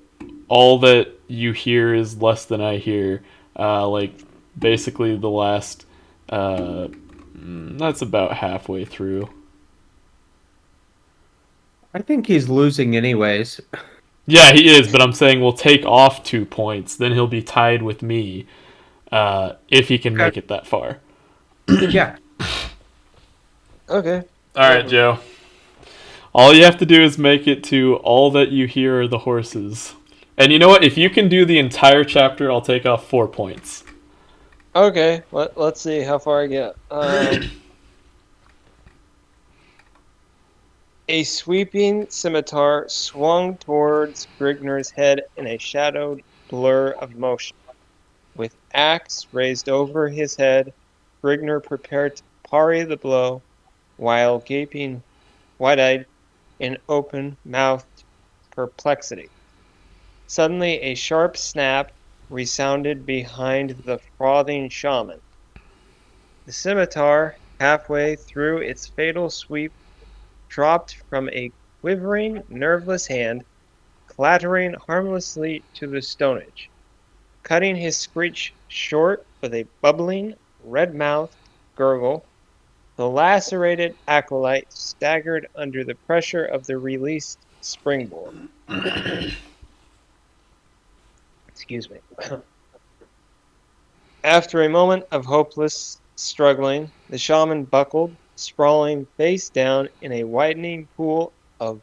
all that you hear is less than I hear. Like basically the last that's about halfway through. I think he's losing anyways. Yeah, he is, but I'm saying we'll take off 2 points, then he'll be tied with me if he can make it that far. Yeah. Okay. Alright, Joe. All you have to do is make it to all that you hear are the horses. And you know what? If you can do the entire chapter, I'll take off 4 points. Okay, let's see how far I get. A sweeping scimitar swung towards Grigner's head in a shadowed blur of motion. With axe raised over his head, Grigner prepared to parry the blow, while gaping wide-eyed in open-mouthed perplexity. Suddenly a sharp snap resounded behind the frothing shaman. The scimitar, halfway through its fatal sweep, dropped from a quivering, nerveless hand, clattering harmlessly to the stonage. Cutting his screech short with a bubbling, red-mouthed gurgle, the lacerated acolyte staggered under the pressure of the released springboard. Excuse me. After a moment of hopeless struggling, the shaman buckled, sprawling face down in a widening pool of,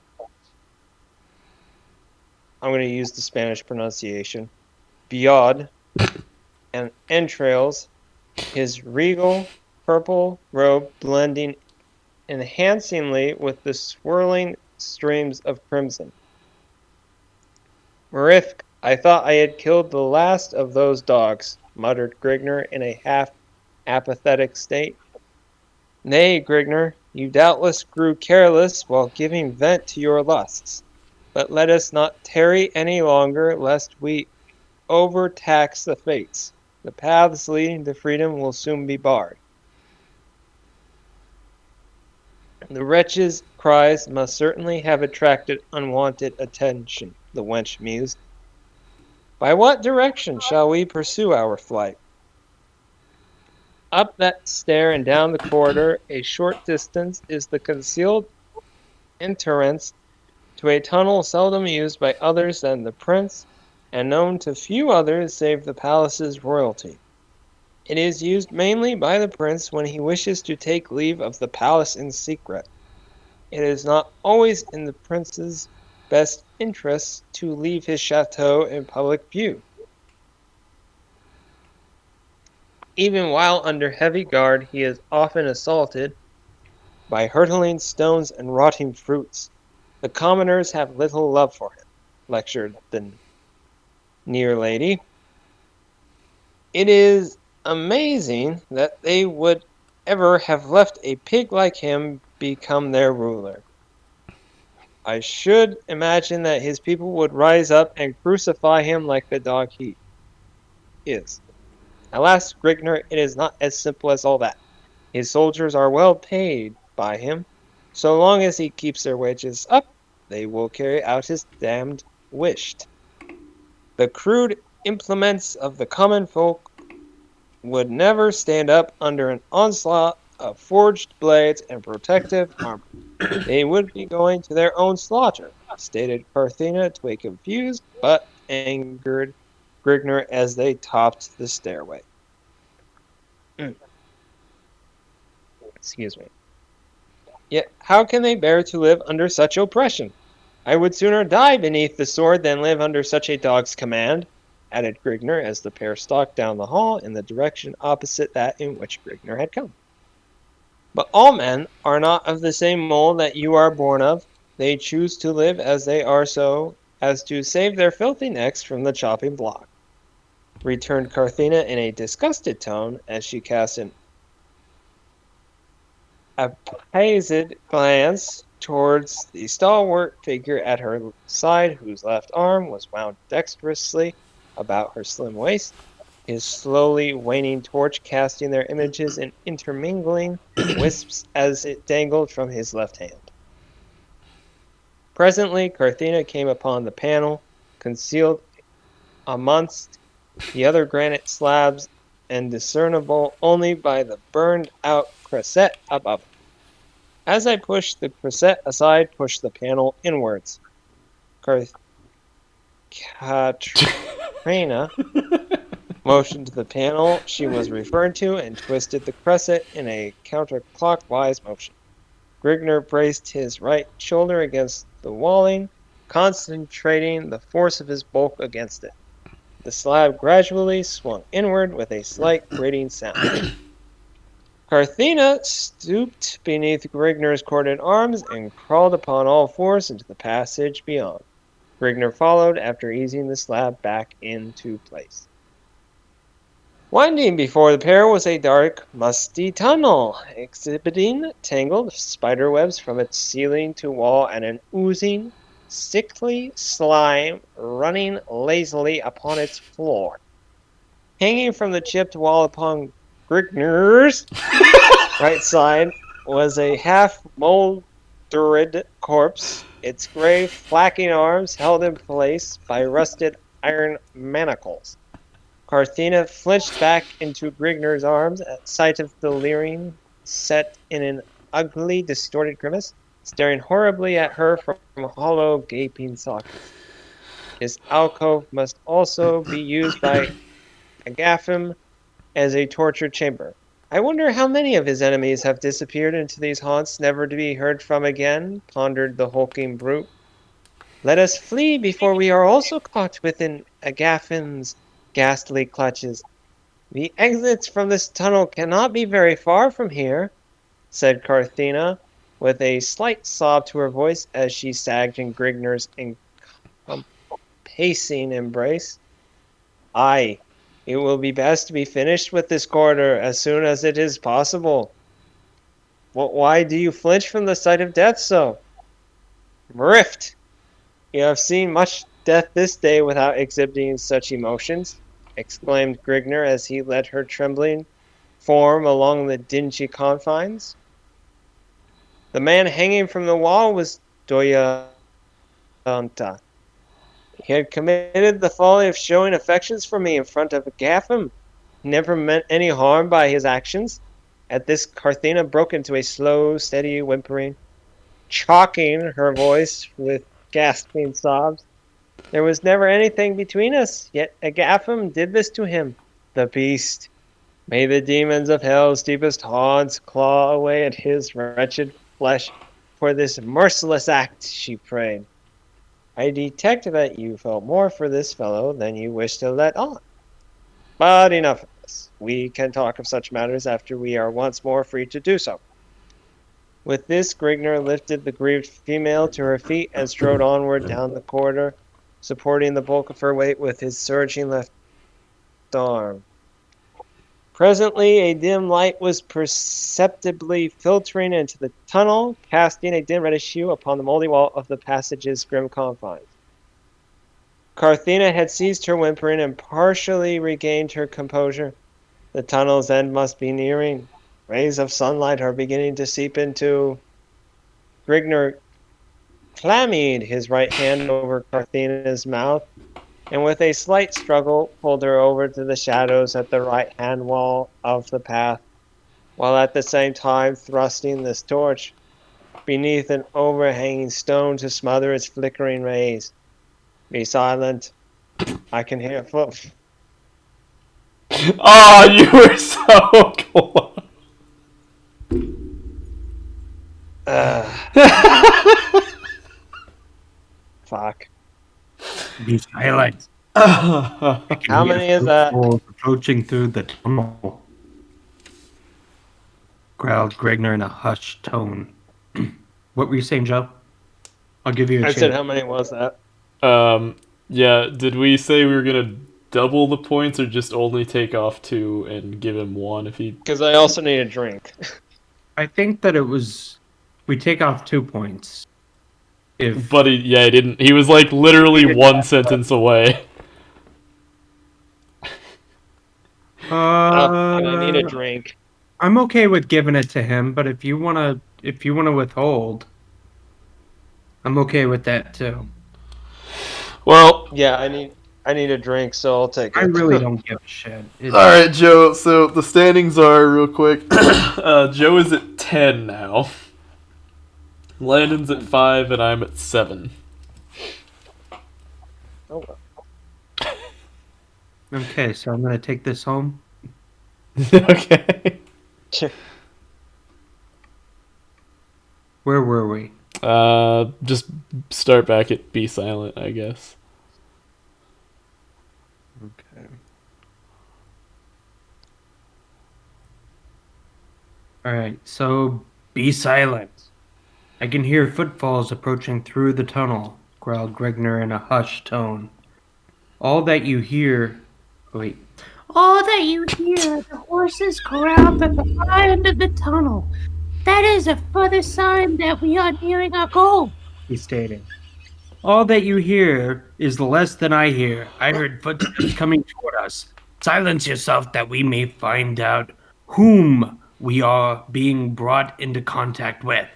I'm going to use the Spanish pronunciation, biod and entrails, his regal purple robe blending enhancingly with the swirling streams of crimson. Marifk, I thought I had killed the last of those dogs, muttered Grigner in a half-apathetic state. Nay, Grigner, you doubtless grew careless while giving vent to your lusts. But let us not tarry any longer, lest we overtax the fates. The paths leading to freedom will soon be barred. The wretch's cries must certainly have attracted unwanted attention, the wench mused. By what direction shall we pursue our flight? Up that stair and down the corridor, a short distance, is the concealed entrance to a tunnel seldom used by others than the prince, and known to few others save the palace's royalty. It is used mainly by the prince when he wishes to take leave of the palace in secret. It is not always in the prince's best interests to leave his chateau in public view. Even while under heavy guard, he is often assaulted by hurtling stones and rotting fruits. The commoners have little love for him, lectured the near lady. It is amazing that they would ever have left a pig like him become their ruler. I should imagine that his people would rise up and crucify him like the dog he is. Alas, Grigner, it is not as simple as all that. His soldiers are well paid by him. So long as he keeps their wages up, they will carry out his damned wish. The crude implements of the common folk would never stand up under an onslaught of forged blades and protective armor. They would be going to their own slaughter, stated Carthena to a confused but angered Grigner as they topped the stairway. Excuse me. Yet how can they bear to live under such oppression? I would sooner die beneath the sword than live under such a dog's command, added Grigner as the pair stalked down the hall in the direction opposite that in which Grigner had come. But all men are not of the same mold that you are born of. They choose to live as they are so as to save their filthy necks from the chopping block, returned Carthena in a disgusted tone as she cast an appraised glance towards the stalwart figure at her side, whose left arm was wound dexterously about her slim waist, his slowly waning torch casting their images in intermingling wisps as it dangled from his left hand. Presently, Carthena came upon the panel, concealed amongst the other granite slabs and discernible only by the burned-out cresset above it. As I pushed the cresset aside, pushed the panel inwards. Katrina motioned to the panel she was referring to and twisted the cresset in a counterclockwise motion. Grigner braced his right shoulder against the walling, concentrating the force of his bulk against it. The slab gradually swung inward with a slight grating sound. Carthena stooped beneath Grigner's corded arms and crawled upon all fours into the passage beyond. Grigner followed after easing the slab back into place. Winding before the pair was a dark, musty tunnel, exhibiting tangled spiderwebs from its ceiling to wall and an oozing, sickly slime running lazily upon its floor. Hanging from the chipped wall upon Grigner's right side was a half-mouldered corpse, its gray, flacking arms held in place by rusted iron manacles. Carthena flinched back into Grigner's arms at sight of the leering, set in an ugly, distorted grimace, staring horribly at her from hollow, gaping sockets. His alcove must also be used by Agaphim as a torture chamber. I wonder how many of his enemies have disappeared into these haunts, never to be heard from again, pondered the hulking brute. Let us flee before we are also caught within Agaphim's ghastly clutches. The exits from this tunnel cannot be very far from here, said Carthena, with a slight sob to her voice as she sagged in Grigner's encompassing embrace. Aye, it will be best to be finished with this corridor as soon as it is possible. Why do you flinch from the sight of death so? Rift! You have seen much death this day without exhibiting such emotions, exclaimed Grigner as he led her trembling form along the dingy confines. The man hanging from the wall was Doyanta. He had committed the folly of showing affections for me in front of Gatham. He never meant any harm by his actions. At this, Carthena broke into a slow, steady whimpering, choking her voice with gasping sobs. There was never anything between us, yet Agatham did this to him. The beast. May the demons of hell's deepest haunts claw away at his wretched flesh for this merciless act, she prayed. I detect that you felt more for this fellow than you wish to let on. But enough of this. We can talk of such matters after we are once more free to do so. With this, Grigner lifted the grieved female to her feet and strode onward down the corridor, supporting the bulk of her weight with his surging left arm. Presently, a dim light was perceptibly filtering into the tunnel, casting a dim reddish hue upon the moldy wall of the passage's grim confines. Carthena had ceased her whimpering and partially regained her composure. The tunnel's end must be nearing. Rays of sunlight are beginning to seep into. Grigner clammied his right hand over Carthena's mouth, and with a slight struggle pulled her over to the shadows at the right-hand wall of the path, while at the same time thrusting this torch beneath an overhanging stone to smother its flickering rays. Be silent. I can hear foot. Oh, you were so close. Fuck. Be silent. How many is that? Approaching through the tunnel, growled Gregner in a hushed tone. What were you saying, Joe? I'll give you a I chance. said, how many was that? Yeah, did we say we were gonna double the points or just only take off 2 and give him 1 if he... Because I also need a drink. I think that it was... We take off 2 points. If... But he didn't. He was like literally 1 sentence away. And I need a drink. I'm okay with giving it to him, but if you wanna withhold, I'm okay with that too. Well, Yeah, I need a drink, so I'll take it. I really don't give a shit. alright, Joe, so the standings are, real quick, Joe is at 10 now. Landon's at 5, and I'm at 7. Oh, well. Okay, so I'm gonna take this home. Okay. Where were we? Just start back at Be Silent, I guess. Okay. Alright, so be silent. I can hear footfalls approaching through the tunnel, growled Gregner in a hushed tone. All that you hear... Wait. All that you hear are the horses corralled at the far end of the tunnel. That is a further sign that we are nearing our goal. He stated. All that you hear is less than I hear. I heard footsteps coming toward us. Silence yourself that we may find out whom we are being brought into contact with.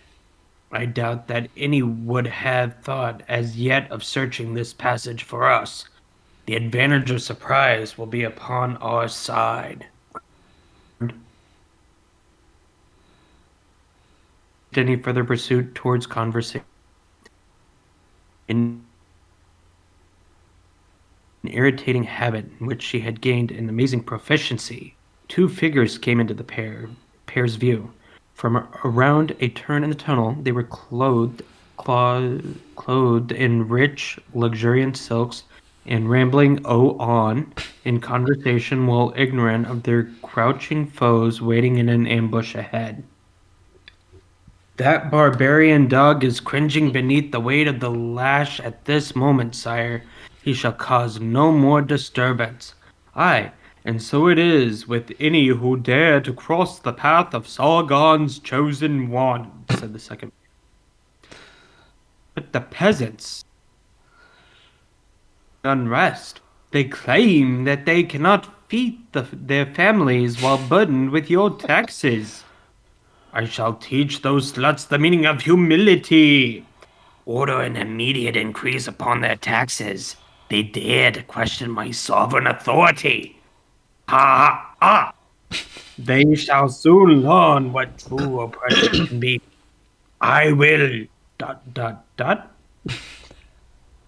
I doubt that any would have thought as yet of searching this passage for us. The advantage of surprise will be upon our side. Any further pursuit towards conversation? In an irritating habit in which she had gained an amazing proficiency, 2 figures came into the pair's view. From around a turn in the tunnel, they were clothed in rich, luxuriant silks and rambling on in conversation while ignorant of their crouching foes waiting in an ambush ahead. That barbarian dog is cringing beneath the weight of the lash at this moment, sire. He shall cause no more disturbance. Aye, and so it is with any who dare to cross the path of Sargon's chosen one, said the second. But the peasants... unrest. They claim that they cannot feed their families while burdened with your taxes. I shall teach those sluts the meaning of humility. Order an immediate increase upon their taxes. They dare to question my sovereign authority. Ha ha! They shall soon learn what true oppression can be. I will... ...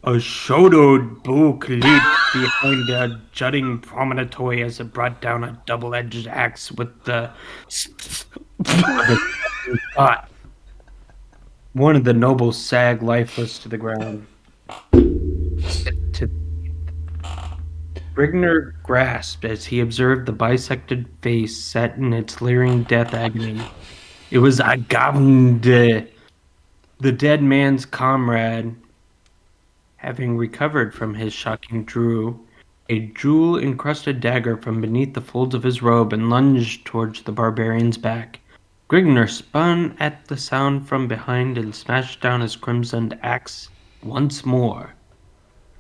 A shadowed book leaped behind a jutting promontory as it brought down a double-edged axe with the shot. One of the nobles sagged lifeless to the ground. Brigner grasped as he observed the bisected face set in its leering death agony. It was Argon, the dead man's comrade. Having recovered from his shocking drew a jewel-encrusted dagger from beneath the folds of his robe and lunged towards the barbarian's back. Grigner spun at the sound from behind and smashed down his crimsoned axe once more.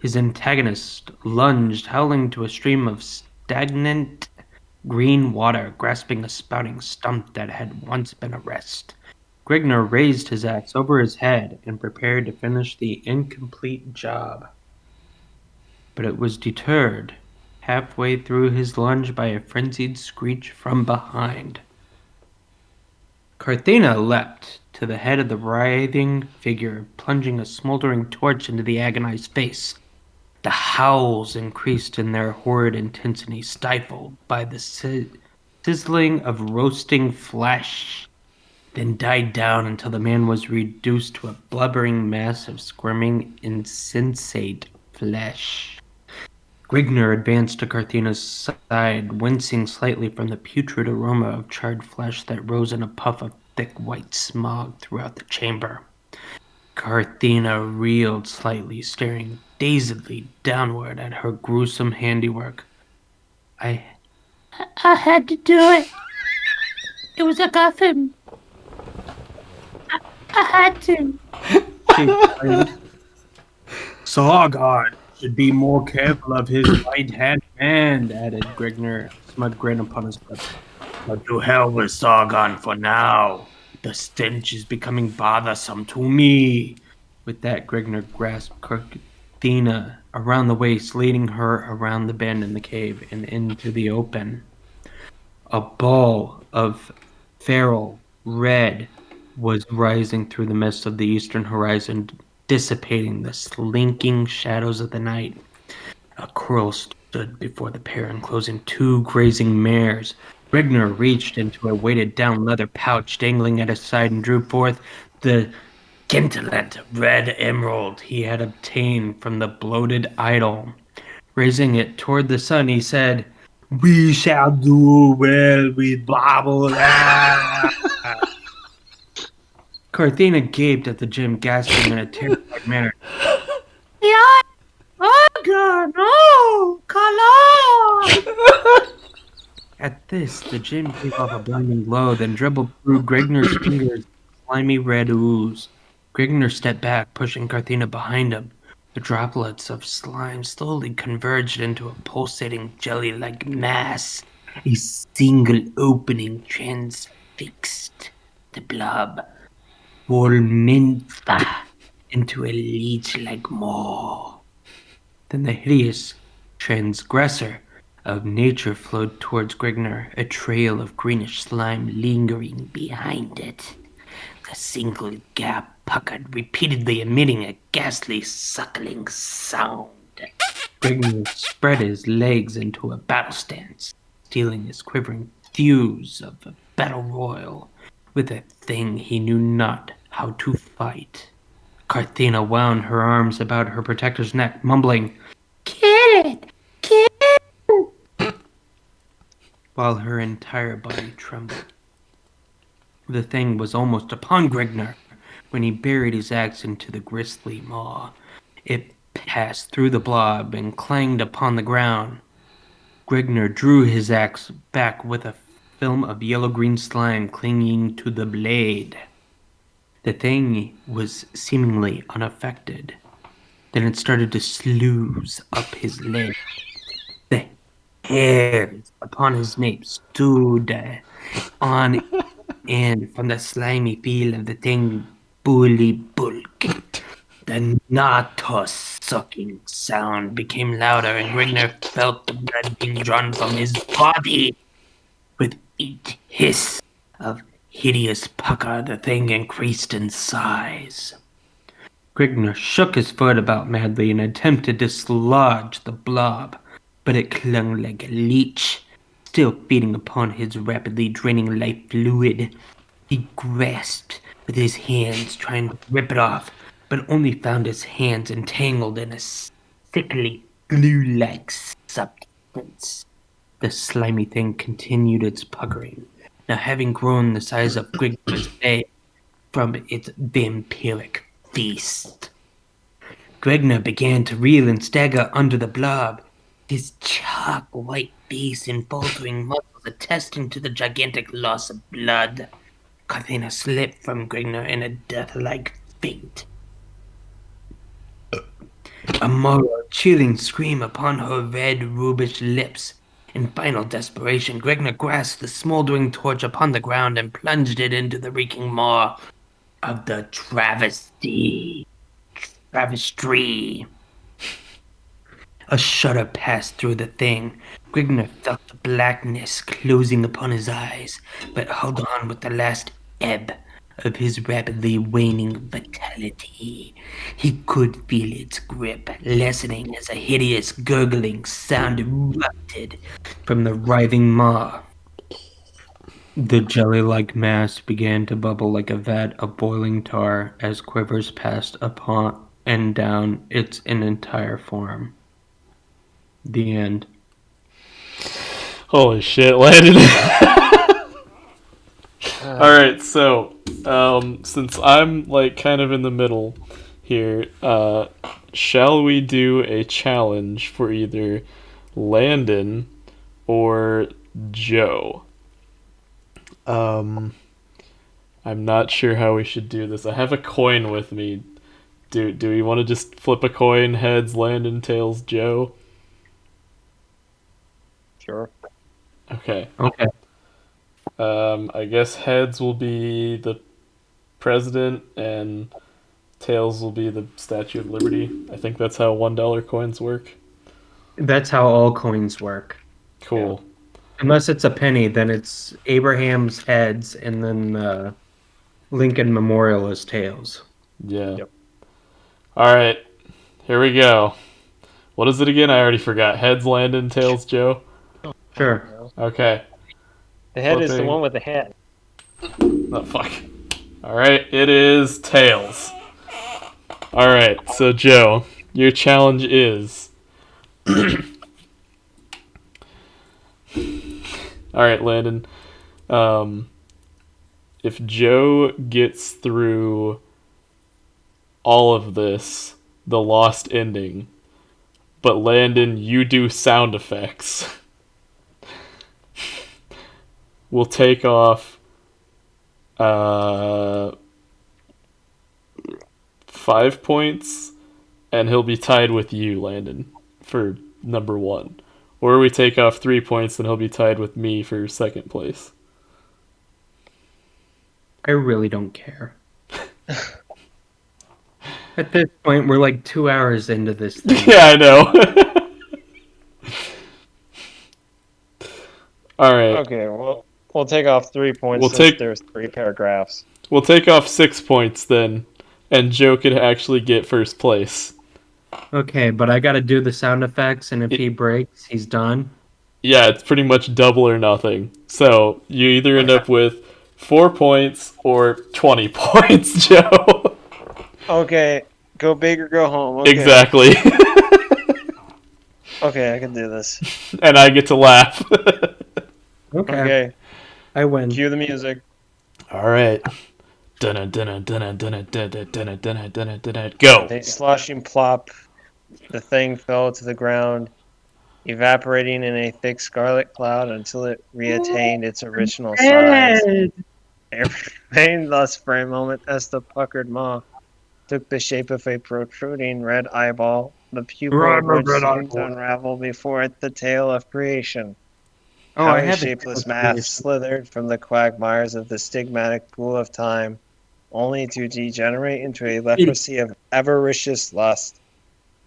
His antagonist lunged, howling to a stream of stagnant green water, grasping a spouting stump that had once been a rest. Grigner raised his axe over his head and prepared to finish the incomplete job. But it was deterred halfway through his lunge by a frenzied screech from behind. Carthena leapt to the head of the writhing figure, plunging a smoldering torch into the agonized face. The howls increased in their horrid intensity, stifled by the sizzling of roasting flesh, then died down until the man was reduced to a blubbering mass of squirming, insensate flesh. Grigner advanced to Carthena's side, wincing slightly from the putrid aroma of charred flesh that rose in a puff of thick white smog throughout the chamber. Carthena reeled slightly, staring dazedly downward at her gruesome handiwork. I had to do it. It was a guffin. I had to. Sargon should be more careful of his right-hand man, added Grigner, a smug grin upon his lips. But to hell with Sargon for now. The stench is becoming bothersome to me. With that, Grigner grasped Carthena around the waist, leading her around the bend in the cave and into the open. A ball of feral red was rising through the mist of the eastern horizon, dissipating the slinking shadows of the night. A curl stood before the pair, enclosing two grazing mares. Grigner reached into a weighted-down leather pouch dangling at his side and drew forth the scintillant red emerald he had obtained from the bloated idol. Raising it toward the sun, he said, "We shall do well with bauble." Carthena gaped at the gem, gasping in a terrified manner. Yeah. Argon, no, Kala. At this, the gem gave off a blinding glow, then dribbled through Grigner's fingers, slimy red ooze. Grigner stepped back, pushing Carthena behind him. The droplets of slime slowly converged into a pulsating jelly-like mass. A single opening transfixed the blob, Volmenta, into a leech-like maw. Then the hideous transgressor of nature flowed towards Grigner, a trail of greenish slime lingering behind it. The single gap puckered, repeatedly emitting a ghastly suckling sound. Grigner spread his legs into a battle stance, stealing his quivering thews of a battle royal with a thing he knew not how to fight. Carthena wound her arms about her protector's neck, mumbling, Kill it! Kill it! while her entire body trembled. The thing was almost upon Grigner when he buried his axe into the grisly maw. It passed through the blob and clanged upon the ground. Grigner drew his axe back with a film of yellow-green slime clinging to the blade. The thing was seemingly unaffected. Then it started to sluice up his leg. The hairs upon his nape stood on and from the slimy feel of the thing bully bulk, the Natos sucking sound became louder, and Grigner felt the blood being drawn from his body. With each hiss of hideous pucker, the thing increased in size. Grigner shook his foot about madly and attempted to dislodge the blob, but it clung like a leech, still feeding upon his rapidly draining life fluid. He grasped with his hands, trying to rip it off, but only found his hands entangled in a sickly glue-like substance. The slimy thing continued its puckering, now having grown the size of Grigner's egg from its vampiric feast. Grigner began to reel and stagger under the blob, his chalk-white face and faltering muscles attesting to the gigantic loss of blood. Carthena slipped from Grigner in a death-like faint. A morrow chilling scream upon her red, rubish lips. In final desperation, Grigner grasped the smoldering torch upon the ground and plunged it into the reeking maw of the travesty. A shudder passed through the thing. Grigner felt the blackness closing upon his eyes, but held on with the last ebb of his rapidly waning vitality. He could feel its grip lessening as a hideous gurgling sound erupted from the writhing maw. The jelly-like mass began to bubble like a vat of boiling tar as quivers passed upon and down its entire form. The end. Holy shit, Landon. Alright, so, since I'm, like, kind of in the middle here, shall we do a challenge for either Landon or Joe? I'm not sure how we should do this. I have a coin with me. Do we want to just flip a coin, heads, Landon, tails, Joe? Sure. Okay. Okay. I guess heads will be the president and tails will be the Statue of Liberty. I think that's how $1 coins work. That's how all coins work. Cool. Unless it's a penny, then it's Abraham's heads and then Lincoln Memorial is tails. Yeah. Yep. Alright. Here we go. What is it again? I already forgot. Heads, Landon, tails, Joe? Sure. Okay. The head is the Flipping. one with the head. Oh, fuck. Alright, it is tails. Alright, so Joe, your challenge is... Alright, Landon. If Joe gets through all of this, the lost ending, but Landon, you do sound effects, we'll take off 5 points, and he'll be tied with you, Landon, for number 1. Or we take off 3 points, and he'll be tied with me for second place. I really don't care. At this point, we're like 2 hours into this thing. Yeah, I know. Alright. Okay, well, we'll take off 3 points We'll since take- there's 3 paragraphs. We'll take off 6 points then, and Joe could actually get first place. Okay, but I gotta do the sound effects, and if he breaks, he's done. Yeah, it's pretty much double or nothing. So, you either end up with 4 points or 20 points, Joe. Okay, go big or go home. Okay. Exactly. Okay, I can do this. And I get to laugh. Okay, Okay, I win. cue the music. Alright. Go. They sloshing plop. The thing fell to the ground, evaporating in a thick scarlet cloud until it reattained its original size. It remained thus for a moment as the puckered maw took the shape of a protruding red eyeball, the pupil of which seemed to unravel before it the tale of creation. Oh, How I a have shapeless mass slithered from the quagmires of the stigmatic pool of time, only to degenerate into a leprosy of avaricious lust.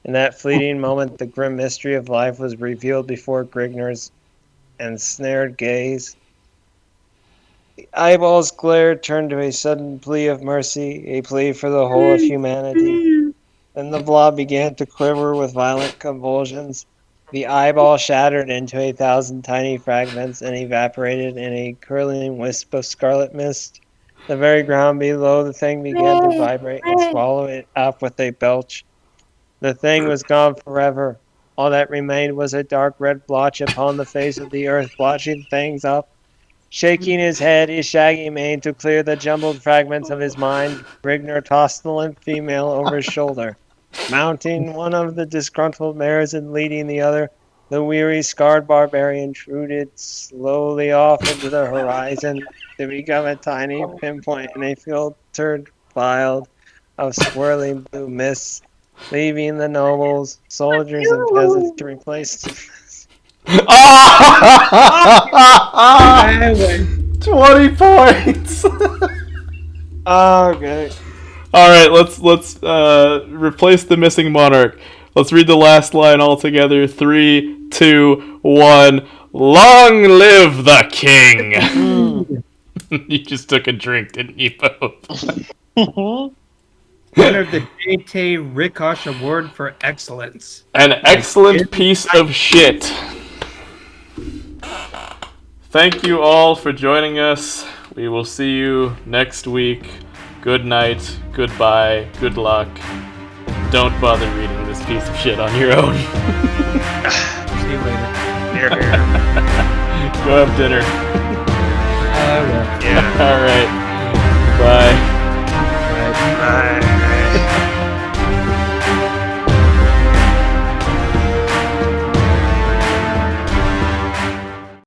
In that fleeting moment, the grim mystery of life was revealed before Grignor's ensnared gaze. The eyeball's glare turned to a sudden plea of mercy, a plea for the whole of humanity. Then the blob began to quiver with violent convulsions. The eyeball shattered into 1,000 tiny fragments and evaporated in a curling wisp of scarlet mist. The very ground below the thing began to vibrate and swallow it up with a belch. The thing was gone forever. All that remained was a dark red blotch upon the face of the earth, blotching things up. Shaking his head, his shaggy mane to clear the jumbled fragments of his mind, Grignor tossed the limp female over his shoulder. Mounting one of the disgruntled mares and leading the other, the weary, scarred barbarian trudged slowly off into the horizon to become a tiny pinpoint in a filtered cloud of swirling blue mists, leaving the nobles, soldiers, and peasants to replace them. 20 points. Okay. All right, let's replace the missing monarch. Let's read the last line all together. 3, 2, 1. Long live the king! You just took a drink, didn't you, both? Winner of the J.T. Rikosh Award for Excellence. An excellent piece of shit. Thank you all for joining us. We will see you next week. Good night, goodbye, good luck. Don't bother reading this piece of shit on your own. See you later. Here, here. Go have dinner. Yeah. Alright. Bye. Bye.